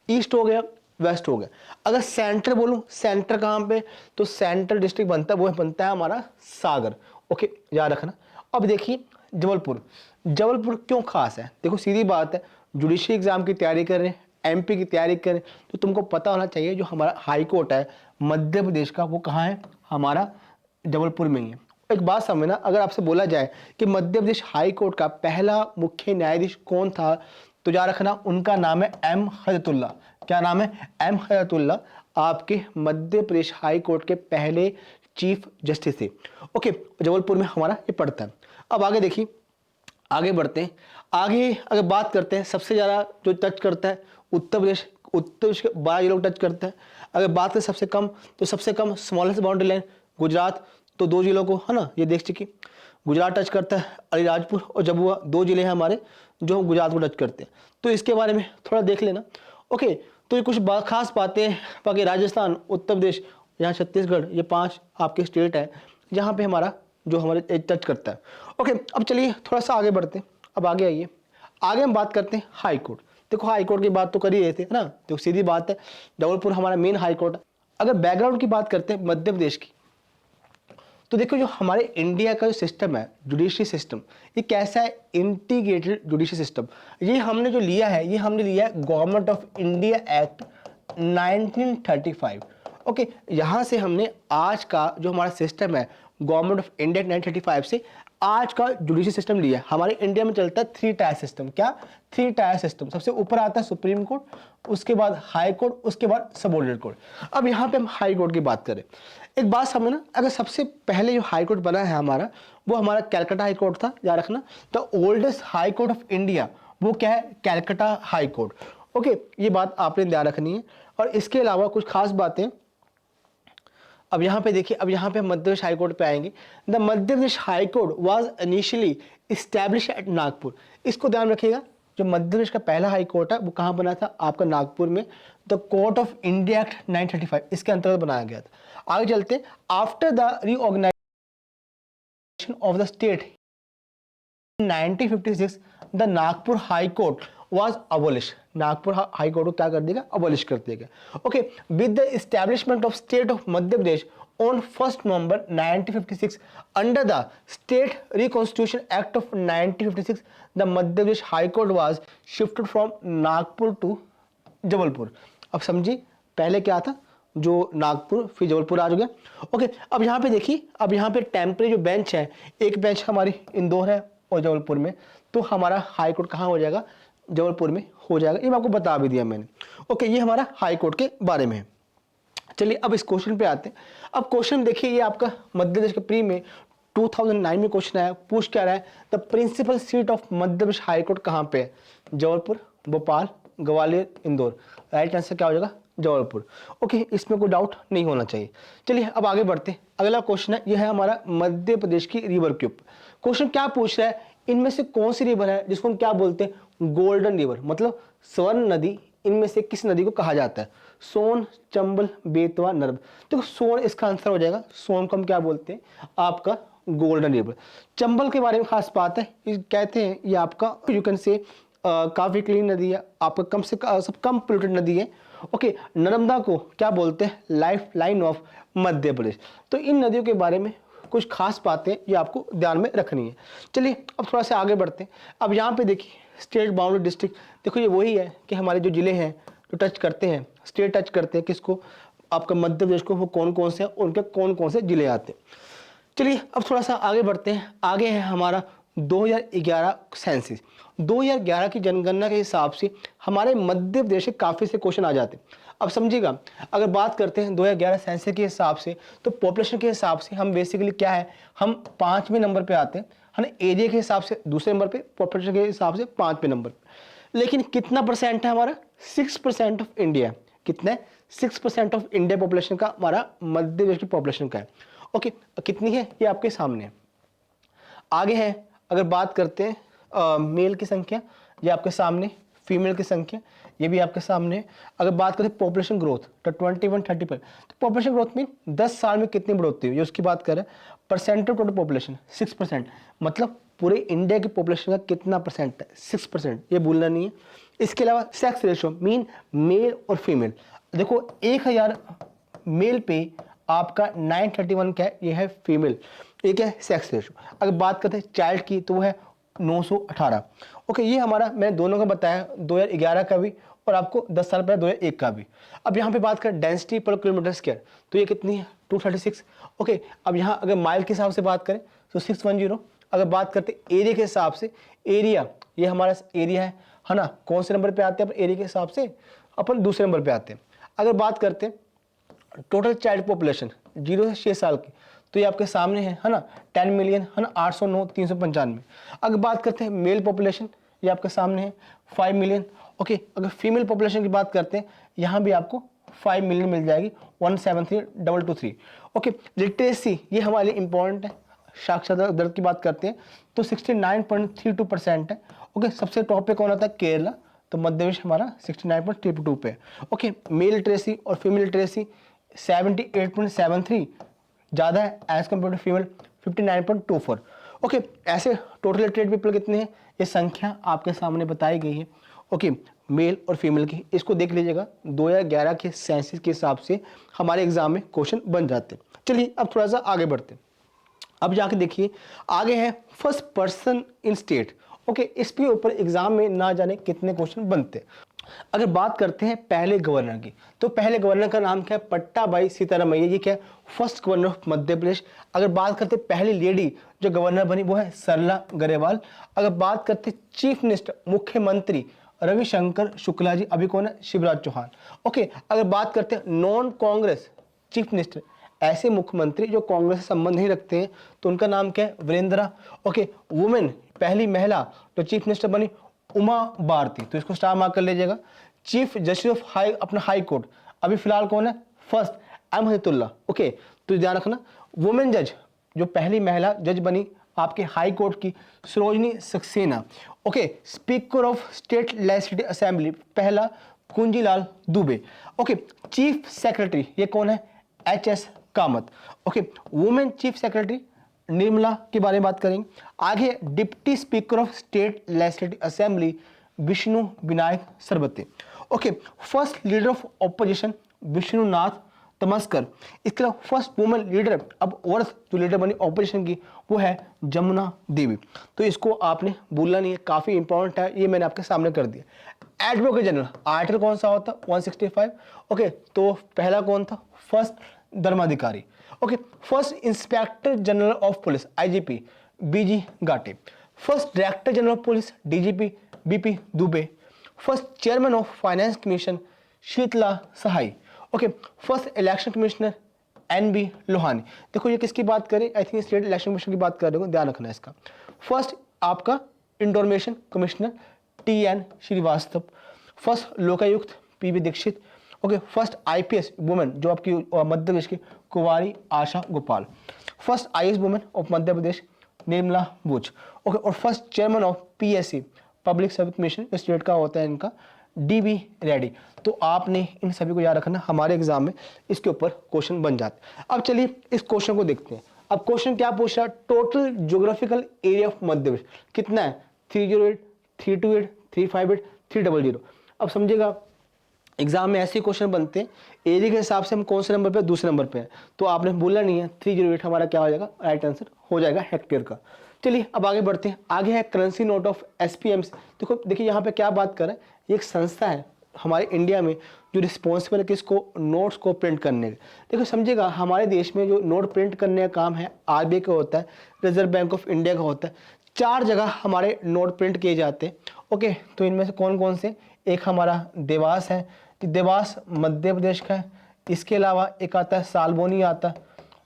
ईस्ट हो गया, वेस्ट हो गया। अगर सेंटर बोलूं, सेंटर कहाँ पे, तो सेंट्रल डिस्ट्रिक्ट बनता है वो बनता है हमारा सागर। ओके याद रखना। अब देखिए जबलपुर, जबलपुर क्यों खास है, देखो सीधी बात है, जुडिशरी एग्जाम की तैयारी कर रहे हैं, MP की तैयारी करें, तो तुमको पता होना चाहिए जो हमारा हाई कोर्ट है मध्य प्रदेश का वो कहाँ है, हमारा जबलपुर में ही है। एक बात समझना, अगर आपसे बोला जाए कि मध्य प्रदेश हाई कोर्ट का पहला मुख्य न्यायाधीश कौन था, तो याद रखना उनका नाम है M हजरतुल्ला। क्या नाम है, M हजरतुल्ला आपके मध्य प्रदेश हाई कोर्ट के पहले चीफ जस्टिस थे। ओके जबलपुर में हमारा ये पड़ता है। अब आगे देखिए, आगे बढ़ते हैं। आगे अगर बात करते हैं सबसे ज़्यादा जो टच करता है उत्तर प्रदेश के 12 जिलों को टच करता है। अगर बात करें सबसे कम, तो सबसे कम स्मॉलेस्ट बाउंड्री लाइन गुजरात, तो 2 जिलों को है ना, ये देख चुकी, गुजरात टच करता है, अलीराजपुर और जबुआ 2 जिले हैं हमारे जो गुजरात को टच करते हैं। तो इसके बारे में थोड़ा देख लेना। ओके तो ये कुछ खास बातें, बाकी राजस्थान, उत्तर प्रदेश, यहाँ छत्तीसगढ़, ये 5 आपके स्टेट है जहाँ पे हमारा जो हमारे टच करता है। ओके अब चलिए थोड़ा सा आगे बढ़ते हैं। अब आगे आइए, आगे हम बात करते हैं हाई कोर्ट। देखो हाई कोर्ट की बात तो कर ही रहे थे ना, तो सीधी बात है जबलपुर हमारा मेन हाई कोर्ट है। अगर बैकग्राउंड की बात करते हैं मध्य प्रदेश की, तो देखो जो हमारे इंडिया का जो सिस्टम है जुडिशरी सिस्टम, ये कैसा है, इंटीग्रेटेड जुडिशरी सिस्टम। ये हमने जो लिया है, ये हमने लिया है government of India act 1935। Okay, यहाँ से हमने आज का जो हमारा सिस्टम है गवर्नमेंट ऑफ इंडिया 1935 से आज का जुडिशरी सिस्टम लिया है। हमारे इंडिया में चलता है 3 टायर सिस्टम। क्या? 3 टायर सिस्टम। सबसे ऊपर आता है सुप्रीम कोर्ट, उसके बाद हाई कोर्ट, उसके बाद सबऑर्डिनेट कोर्ट। अब यहाँ पे हम हाई कोर्ट की बात करें, एक बात समझना, अगर सबसे पहले जो हाई कोर्ट बना है हमारा, वो हमारा कैलकाटा हाई कोर्ट था, याद रखना। The oldest high court of India वो क्या है? Calcutta high court. ओके, ये बात आपने ध्यान रखनी है। और इसके अलावा कुछ खास बातें अब यहाँ पे देखिए, अब यहाँ पे मध्य प्रदेश हाई कोर्ट पे आएंगे। The Madhya Pradesh high court was initially establish at Nagpur. इसको ध्यान रखिएगा, जो मध्य प्रदेश का पहला हाई कोर्ट है वो कहाँ बना था? आपका नागपुर में। The court of India act 1935 इसके अंतर्गत बनाया गया था। आगे चलते, after the reorganization of the state 1956 the Nagpur high court was abolished। Nagpur high court को क्या कर देगा? अबॉलिश कर देगा। Okay, with the establishment of state of Madhya Pradesh on 1st November 1956 under the State Reconstitution Act of 1956 the Madhya Pradesh High Court was shifted from Nagpur to Jabalpur. अब समझिए, पहले क्या था? जो नागपुर फिर जबलपुर आ गया। ओके, अब यहाँ पे देखिए, अब यहाँ पे टेम्परेरी जो बेंच है, एक बेंच हमारी इंदौर है और जबलपुर में, तो हमारा हाई कोर्ट कहाँ हो जाएगा? जबलपुर में हो जाएगा। ये मैं आपको बता भी दिया मैंने। ओके, ये हमारा हाई कोर्ट के बारे में है। चलिए अब इस क्वेश्चन पे आते हैं। अब क्वेश्चन देखिए, ये आपका मध्य प्रदेश के प्री में 2009 में क्वेश्चन आया। पूछ क्या रहा है? The principal seat of Madhya Pradesh high court कहाँ पे है? जबलपुर, भोपाल, ग्वालियर, इंदौर। राइट आंसर क्या हो जाएगा? जबलपुर। ओके, इसमें कोई डाउट नहीं होना चाहिए। चलिए अब आगे बढ़ते हैं। अगला क्वेश्चन है, यह है हमारा मध्य प्रदेश की रिवर के ऊपर। क्वेश्चन क्या पूछ रहा है? इनमें से कौन सी रिवर है जिसको हम क्या बोलते हैं? गोल्डन रिवर, मतलब स्वर्ण नदी। इनमें से किस नदी को कहा जाता है? सोन, चंबल, बेतवा, नर्मदा। तो सोन इसका आंसर हो जाएगा। सोन को हम क्या बोलते हैं? आपका गोल्डन रिवर। चंबल के बारे में खास बात है, कहते हैं ये आपका यू कैन से काफी क्लीन नदी है, आपका कम से सब कम पोल्यूटेड नदी है। ओके, नर्मदा को क्या बोलते हैं? लाइफ लाइन ऑफ मध्य प्रदेश। तो इन नदियों के बारे में कुछ खास बातें ये आपको ध्यान में रखनी है। चलिए अब थोड़ा सा आगे बढ़ते हैं। अब यहाँ पे देखिए, स्टेट बाउंड्री डिस्ट्रिक्ट, देखो ये वही है कि हमारे जो जिले हैं जो टच करते हैं, स्टेट टच करते हैं किसको? आपका मध्य प्रदेश को। वो कौन कौन से हैं, उनके कौन कौन से जिले आते हैं। चलिए अब थोड़ा सा आगे बढ़ते हैं। आगे है हमारा 2011 सेंसिस। 2011 की जनगणना के हिसाब से हमारे मध्य प्रदेश से काफ़ी से क्वेश्चन आ जाते हैं। अब समझिएगा, अगर बात करते हैं 2011 सेंसिस के हिसाब से, तो पॉपुलेशन के हिसाब से हम बेसिकली क्या है, हम 5वें नंबर पे आते हैं, है ना। एरिया के हिसाब से दूसरे नंबर पे, पॉपुलेशन के हिसाब से 5वें नंबर पे। लेकिन कितना परसेंट है हमारा? 6% ऑफ इंडिया। कितना है? 6% ऑफ इंडिया पॉपुलेशन का हमारा मध्य प्रदेश की पॉपुलेशन का है। ओके, कितनी है ये आपके सामने है। आगे है, अगर बात करते हैं मेल की संख्या, ये आपके सामने, फीमेल की संख्या ये भी आपके सामने है। अगर बात करें पॉपुलेशन ग्रोथ, तो 21-35, तो पॉपुलेशन ग्रोथ में 10 साल में कितनी बढ़ोतरी हुई, उसकी बात करें। परसेंट ऑफ टोटल पॉपुलेशन 6%, मतलब पूरे इंडिया की पॉपुलेशन का कितना परसेंट है? 6%, ये भूलना नहीं है। इसके अलावा सेक्स रेशियो, मीन मेल और फीमेल। देखो 1000 मेल पे आपका 931 क्या है? ये है फीमेल। एक है सेक्स रेशियो। अगर बात करते हैं चाइल्ड की, तो वो है 918। ओके, ये हमारा मैंने दोनों का बताया, 2011 का भी और आपको 10 साल पहले 2001 का भी। अब यहाँ पे बात करें डेंसिटी पर किलोमीटर स्क्वायर, तो ये कितनी है? 236। ओके, अब यहाँ अगर माइल के हिसाब से बात करें तो 610। अगर बात करते हैं एरिया के हिसाब से, एरिया ये हमारा एरिया है ना। कौन से नंबर पे आते हैं अपन एरिया के हिसाब से? अपन दूसरे नंबर पे आते हैं। अगर बात करते हैं टोटल चाइल्ड पॉपुलेशन 0 से 6 साल की, तो ये आपके सामने है ना, 10 मिलियन, है ना, 809 395। अगर बात करते हैं मेल पॉपुलेशन, ये आपके सामने है 5 मिलियन। ओके, अगर फीमेल पॉपुलेशन की बात करते हैं, यहाँ भी आपको 5 मिलियन मिल जाएगी, 173,223। ओके, लिटरेसी ये हमारे लिए इंपॉर्टेंट है। साक्षरता दर की बात करते हैं तो 69.32% है। ओके, सबसे टॉप पे कौन आता है? केरला। तो मध्य प्रदेश हमारा 69.32 पे है। ओके, मेल लिटरेसी और फीमेल लिटरेसी 78.73 ज़्यादा है as compare to female 59.24। Okay, ऐसे टोटल लिटरेट पीपल कितने हैं, ये संख्या आपके सामने बताई गई है। ओके, मेल और फीमेल की, इसको देख लीजिएगा। 2011 के सेंसस के हिसाब से हमारे एग्जाम में क्वेश्चन बन जाते हैं। चलिए अब थोड़ा सा आगे बढ़ते हैं। अब जाके देखिए आगे है first person in state. Okay, इसके ऊपर एग्जाम में ना जाने कितने क्वेश्चन बनते हैं। अगर बात करते हैं पहले गवर्नर की, तो पहले गवर्नर का नाम क्या है? पट्टाभाई सीतारामैया। ये क्या है? फर्स्ट गवर्नर ऑफ मध्य प्रदेश। अगर बात करते हैं पहली लेडी जो गवर्नर बनी, वो है सरला गरेवाल। अगर बात करते हैं चीफ मिनिस्टर, मुख्यमंत्री, रविशंकर शुक्ला जी। अभी कौन है? शिवराज चौहान। ओके, अगर बात करते हैं नॉन कांग्रेस चीफ मिनिस्टर, ऐसे मुख्यमंत्री जो कांग्रेस से संबंध नहीं रखते हैं, तो उनका नाम क्या है? वीरेंद्रा। ओके, वुमेन, पहली महिला जो चीफ मिनिस्टर बनी, उमा भारती। तो इसको स्टार मार्क कर लीजिएगा। Chief justice of high court अभी फिलहाल कौन है? First M हजतुल्ला। ओके, तो ध्यान रखना। वुमेन जज जो पहली महिला जज बनी आपके हाई कोर्ट की, Sarojini Saxena. Okay, speaker of state legislative assembly पहला Kunjilal Dubey. Okay, chief secretary ये कौन है? H S. Kamat. Okay, women chief secretary Nirmala के बारे में बात करेंगे। आगे deputy speaker of state legislative assembly Vishnu Vinayak Sarwate. Okay, first leader of opposition Vishnunath Tamaskar. इसके अलावा फर्स्ट वुमेन लीडर, अब औरत जो लीडर बनी ऑपोजिशन की, वो है जमुना देवी। तो इसको आपने भूलना नहीं है, काफी इंपॉर्टेंट है, ये मैंने आपके सामने कर दिया। एडवोकेट जनरल आर्टिकल कौन सा होता? 165। ओके, तो पहला कौन था? First Dharmadhikari. Okay, first inspector general of police IGP B G Ghate. First director general of police DGP B P Dubey. First chairman of finance commission Sheetla Sahay. Okay, first election commissioner N B Lohani. देखो ये किसकी बात करें? I think state election commission की बात कर रहे हो, ध्यान रखना इसका। फर्स्ट आपका information commissioner T N Srivastava. First Lokayukta P V Dikshit. Okay, first IPS women जो आपकी मध्य प्रदेश की Kunwari Asha Gopal. First IAS women of Madhya Pradesh Nirmala Buch. Okay, और first chairman of PSC public service commission state का होता है इनका डीबी रेड्डी। तो आपने इन सभी को याद रखना, हमारे एग्जाम में इसके ऊपर क्वेश्चन बन जाते हैं। अब चलिए इस क्वेश्चन को देखते हैं। अब क्वेश्चन क्या पूछ रहा है? Total geographical area of Madhya प्रदेश कितना है? 308, 328, 358, 300। अब समझिएगा एग्जाम में ऐसे क्वेश्चन बनते हैं, एरिया के हिसाब से हम कौन से नंबर पे? दूसरे नंबर पे है। तो आपने बोलना नहीं है, 308 हमारा क्या हो जाएगा? राइट आंसर हो जाएगा हेक्टेयर का। चलिए अब आगे बढ़ते हैं। आगे है करेंसी नोट ऑफ एसपीएमसी। देखिए यहाँ पे क्या बात कर रहे हैं, ये एक संस्था है हमारे इंडिया में जो रिस्पॉन्सिबल है किसको? नोट्स को प्रिंट करने का। देखो समझिएगा, हमारे देश में जो नोट प्रिंट करने का काम है आरबीआई का होता है, रिजर्व बैंक ऑफ इंडिया का होता है। 4 जगह हमारे नोट प्रिंट किए जाते हैं। ओके, तो इनमें से कौन कौन से? एक हमारा देवास है, देवास मध्य प्रदेश का है। इसके अलावा एक आता है सालबोनी आता है,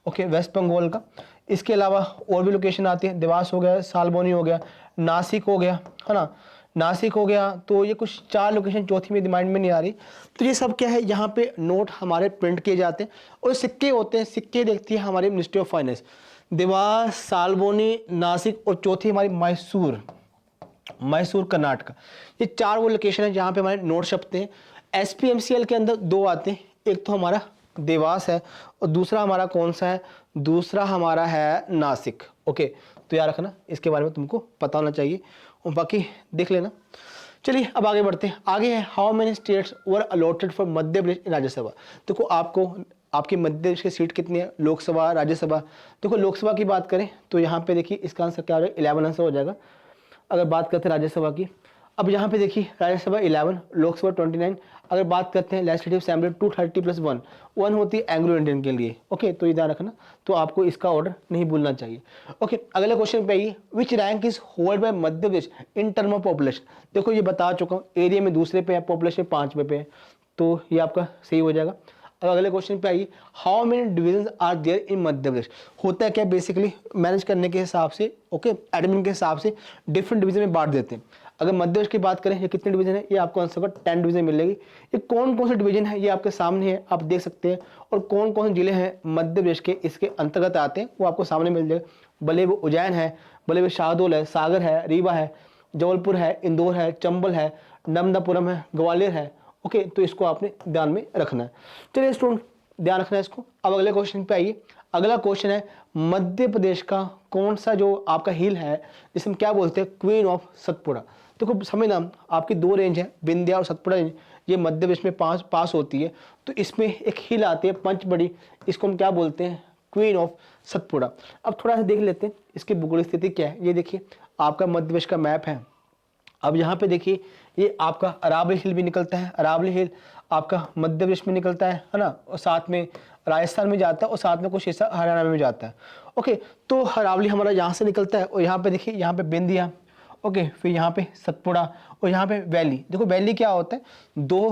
ओके, वेस्ट बंगाल का। इसके अलावा और भी लोकेशन आती है, देवास हो गया, सालबोनी हो गया, नासिक हो गया, है ना, नासिक हो गया। तो ये कुछ 4 लोकेशन, चौथी में दिमाग में नहीं आ रही। तो ये सब क्या है? यहाँ पे नोट हमारे प्रिंट किए जाते हैं और सिक्के होते हैं। सिक्के देखती है हमारी ministry of finance. Dewas, Salboni, Nashik और चौथी हमारी मैसूर कर्नाटक। ये 4 वो लोकेशन है जहाँ पे हमारे नोट छपते हैं। एसपीएमसीएल के अंदर 2 आते हैं, एक तो हमारा देवास है और दूसरा हमारा कौन सा है? दूसरा हमारा है नासिक। ओके, तो याद रखना, इसके बारे में तुमको पता होना चाहिए और बाकी देख लेना। चलिए अब आगे बढ़ते हैं। आगे है how many states were allotted for Madhya Pradesh in Rajya Sabha. देखो आपको आपकी मध्य प्रदेश की सीट कितनी है? लोकसभा, राज्यसभा। देखो लोकसभा की बात करें तो यहाँ पे देखिए इसका आंसर क्या हो जाएगा? 11 आंसर हो जाएगा। अगर बात करते हैं राज्यसभा की, अब यहाँ पे देखिए राज्यसभा 11, लोकसभा 29। अगर बात करते हैं लेजिस्लेटिव असेंबली 230 + 1 होती है एंग्लो इंडियन के लिए। ओके, तो ये ध्यान रखना, तो आपको इसका ऑर्डर नहीं भूलना चाहिए। ओके, अगले क्वेश्चन पे आइए। विच rank is hold by Madhya Pradesh in term of population. देखो ये बता चुका हूँ, एरिया में दूसरे पे है, पॉपुलेशन 5वें पे है, तो ये आपका सही हो जाएगा। अब अगले क्वेश्चन पे आइए। How many division are there in Madhya Pradesh. होता है क्या? बेसिकली मैनेज करने के हिसाब से, ओके, एडमिन के हिसाब से डिफरेंट डिवीजन में बांट देते हैं। अगर मध्य प्रदेश की बात करें, ये कितने डिवीजन है? ये आपको आंसर का 10 डिवीजन मिलेगी। ये कौन कौन से डिवीजन है ये आपके सामने है, आप देख सकते हैं। और कौन कौन से जिले हैं मध्य प्रदेश के इसके अंतर्गत आते हैं वो आपको सामने मिल जाएगा। भले वो उज्जैन है, भले वो शाहडोल है, सागर है, रीवा है, जबलपुर है, इंदौर है, चंबल है, नर्मदापुरम है, ग्वालियर है। ओके, तो इसको आपने ध्यान में रखना है। चलिए स्टूडेंट ध्यान रखना है इसको। अब अगले क्वेश्चन पे आइए। अगला क्वेश्चन है मध्य प्रदेश का कौन सा जो आपका हिल है जिसे हम क्या बोलते हैं? Queen of Satpura. देखो समझना, आपकी 2 रेंज है, विंध्या और सतपुड़ा रेंज, ये मध्य प्रदेश में पास होती है। तो इसमें एक हिल आती है पंचबड़ी, इसको हम क्या बोलते हैं? Queen of Satpura. अब थोड़ा सा देख लेते हैं इसकी भूगोलिक स्थिति क्या है। ये देखिए आपका मध्य प्रदेश का मैप है। अब यहाँ पे देखिए ये आपका अरावली हिल भी निकलता है, अरावली हिल आपका मध्य प्रदेश में निकलता है ना, और साथ में राजस्थान में जाता है और साथ में कुछ हिस्सा हरियाणा में भी जाता है। ओके, तो अरावली हमारा यहाँ से निकलता है और यहाँ पे देखिए यहाँ पे बिंदिया, ओके, फिर यहाँ पे सतपुड़ा और यहाँ पे वैली। देखो वैली क्या होता है, दो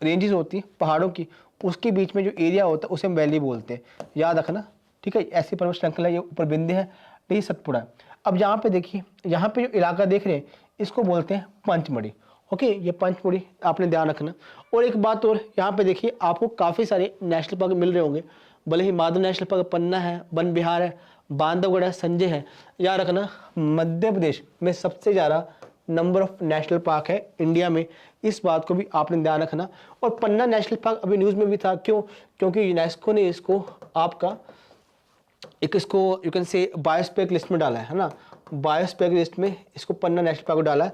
रेंजेस होती है पहाड़ों की, उसके बीच में जो एरिया होता है उसे हम वैली बोलते हैं, याद रखना, ठीक है। ऐसी पर्वत श्रृंखला, ये ऊपर बिंदु है, ये सतपुड़ा है। अब यहाँ पे देखिए, यहाँ पे जो इलाका देख रहे हैं इसको बोलते हैं पंचमढ़ी। ओके, ये पंचमढ़ी आपने ध्यान रखना। और एक बात और, यहाँ पे देखिए आपको काफ़ी सारे नेशनल पार्क मिल रहे होंगे, भले ही माधव नेशनल पार्क, पन्ना है, वन विहार है, बांधवगढ़ है, संजय है। याद रखना मध्य प्रदेश में सबसे ज़्यादा नंबर ऑफ नेशनल पार्क है इंडिया में, इस बात को भी आपने ध्यान रखना। और पन्ना नेशनल पार्क अभी न्यूज़ में भी था, क्यों? क्योंकि यूनेस्को ने इसको आपका एक इसको you can say biosphere list में डाला है ना, बायोस्फीयर लिस्ट में इसको पन्ना नेशनल पार्क को डाला है,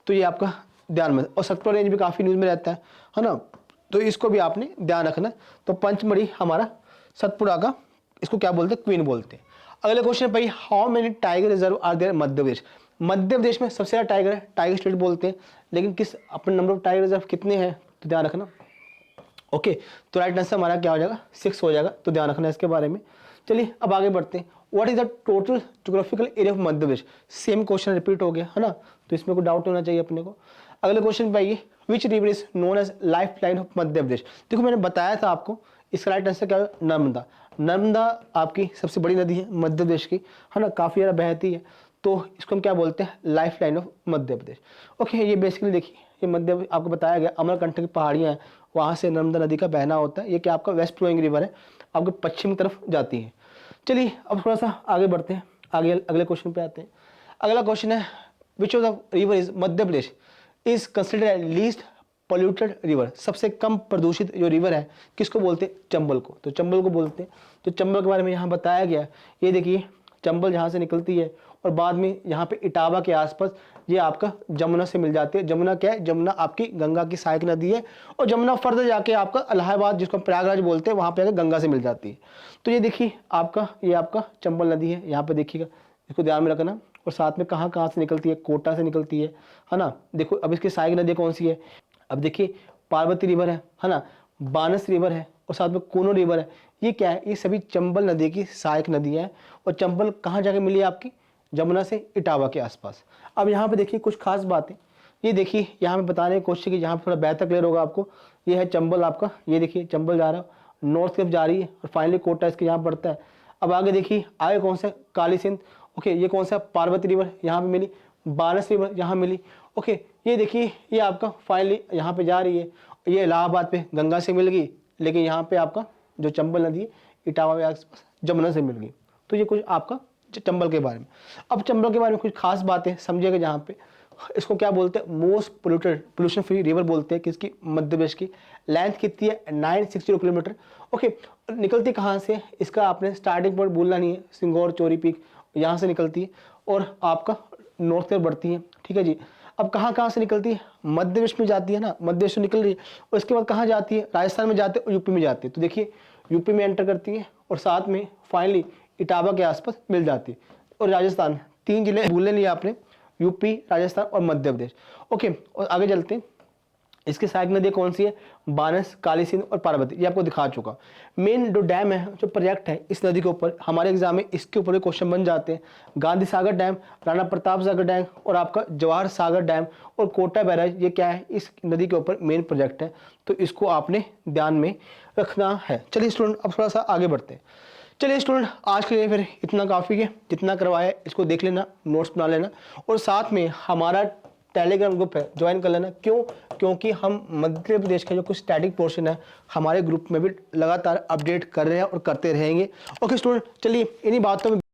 तो ये आपका ध्यान में। और सतपुड़ा रेंज भी काफ़ी न्यूज़ में रहता है ना, तो इसको भी आपने ध्यान रखना। तो पंचमढ़ी हमारा सतपुड़ा का, इसको क्या बोलते हैं, क्वीन बोलते हैं। अगले क्वेश्चन भाई, how many tiger reserve are there Madhya Pradesh? Madhya Pradesh में सबसे ज़्यादा टाइगर है, टाइगर स्टेट बोलते हैं, लेकिन किस अपने नंबर ऑफ टाइगर रिजर्व कितने हैं, तो ध्यान रखना। ओके, तो राइट आंसर हमारा क्या हो जाएगा, 6 हो जाएगा, तो ध्यान रखना इसके बारे में। चलिए अब आगे बढ़ते हैं। What is the total geographical area of Madhya Pradesh? Same question repeat हो गया है ना, तो इसमें कोई डाउट होना चाहिए अपने को। अगले क्वेश्चन पे आइए, which river is known as life line of Madhya Pradesh? देखो मैंने बताया था आपको, इसका राइट आंसर क्या है, नर्मदा। नर्मदा आपकी सबसे बड़ी नदी है मध्य प्रदेश की, है ना, काफ़ी ज़्यादा बहती है, तो इसको हम क्या बोलते हैं, life line of Madhya Pradesh. Okay, ये बेसिकली देखिए, ये मध्य आपको बताया गया अमरकंटक की पहाड़ियाँ हैं, वहाँ से नर्मदा नदी का बहना होता है। ये क्या आपका वेस्ट फ्लोइंग रिवर है, आपके पश्चिम तरफ जाती है। चलिए अब थोड़ा सा आगे बढ़ते हैं, आगे अगले क्वेश्चन पे आते हैं। अगला क्वेश्चन है, which of the river is Madhya Pradesh is considered least polluted river? सबसे कम प्रदूषित जो रिवर है किसको बोलते हैं, चंबल को। तो चंबल को बोलते हैं। तो चंबल के बारे में यहाँ बताया गया, ये देखिए चंबल यहाँ से निकलती है और बाद में यहाँ पे इटावा के आसपास ये आपका जमुना से मिल जाती है। जमुना क्या है, जमुना आपकी गंगा की सहायक नदी है, और जमुना फर्दर जाके आपका इलाहाबाद, जिसको प्रयागराज बोलते हैं, वहाँ पे आकर गंगा से मिल जाती है। तो ये देखिए आपका, ये आपका चंबल नदी है, यहाँ पे देखिएगा, इसको ध्यान में रखना। और साथ में कहाँ कहाँ से निकलती है, कोटा से निकलती है ना। देखो अब इसकी सहायक नदी कौन सी है, अब देखिए पार्वती रिवर है ना, बानस रिवर है, और साथ में कोनो रिवर है। ये क्या है, ये सभी चंबल नदी की सहायक नदी है। और चंबल कहाँ जाके मिली है आपकी, जमुना से इटावा के आसपास। अब यहाँ पे देखिए कुछ खास बातें, ये देखिए यहाँ पे बताने की कोशिश की, यहाँ पे थोड़ा बेहतर क्लियर होगा आपको। ये है चंबल आपका, ये देखिए चंबल जा रहा है, नॉर्थ तरफ जा रही है, और फाइनली कोटा इसके यहाँ पड़ता है। अब आगे देखिए, आगे कौन सा, काली सिंध। ओके, ये कौन सा, पार्वती रिवर यहाँ पे मिली, बानस रिवर यहाँ मिली। ओके, ये देखिए ये आपका फाइनली यहाँ पे जा रही है, ये इलाहाबाद पे गंगा से मिल गई, लेकिन यहाँ पे आपका जो चंबल नदी है इटावा के आसपास जमुना से मिल गई। तो ये कुछ आपका चंबल के बारे में। अब चंबल के बारे में कुछ खास बातें समझिएगा। जहाँ पे इसको क्या बोलते हैं, मोस्ट पोल्यूशन फ्री रिवर बोलते हैं, किसकी, मध्य प्रदेश की। लेंथ कितनी है, 960 किलोमीटर। ओके, निकलती कहाँ से, इसका आपने स्टार्टिंग पॉइंट भूलना नहीं है, सिंगौर चोरी पीक यहाँ से निकलती है और आपका नॉर्थ की ओर बढ़ती है, ठीक है जी। अब कहाँ से निकलती है, मध्य प्रदेश में जाती है ना, मध्य प्रदेश से निकल रही है, और इसके बाद कहाँ जाती है, राजस्थान में जाते हैं और यूपी में जाती है। तो देखिए यूपी में एंटर करती है और साथ में फाइनली इटावा के आसपास मिल जाती है। और राजस्थान, 3 जिले भूलने नहीं आपने, यूपी, राजस्थान और मध्य प्रदेश। ओके, और आगे चलते हैं। इसकी सहायक नदी कौन सी है, बानस, काली सिंध और पार्वती, ये आपको दिखा चुका। मेन जो डैम है, जो प्रोजेक्ट है इस नदी के ऊपर, हमारे एग्जाम में इसके ऊपर भी क्वेश्चन बन जाते हैं। गांधी सागर डैम, राणा प्रताप सागर डैम और आपका जवाहर सागर डैम और कोटा बैराज, ये क्या है, इस नदी के ऊपर मेन प्रोजेक्ट है, तो इसको आपने ध्यान में रखना है। चलिए स्टूडेंट अब थोड़ा सा आगे बढ़ते हैं। चलिए स्टूडेंट आज के लिए फिर इतना काफ़ी है, जितना करवाया है इसको देख लेना, नोट्स बना लेना, और साथ में हमारा टेलीग्राम ग्रुप है ज्वाइन कर लेना। क्यों? क्योंकि हम मध्य प्रदेश का जो कुछ स्टैटिक पोर्शन है हमारे ग्रुप में भी लगातार अपडेट कर रहे हैं और करते रहेंगे। ओके स्टूडेंट, चलिए इन्हीं बातों में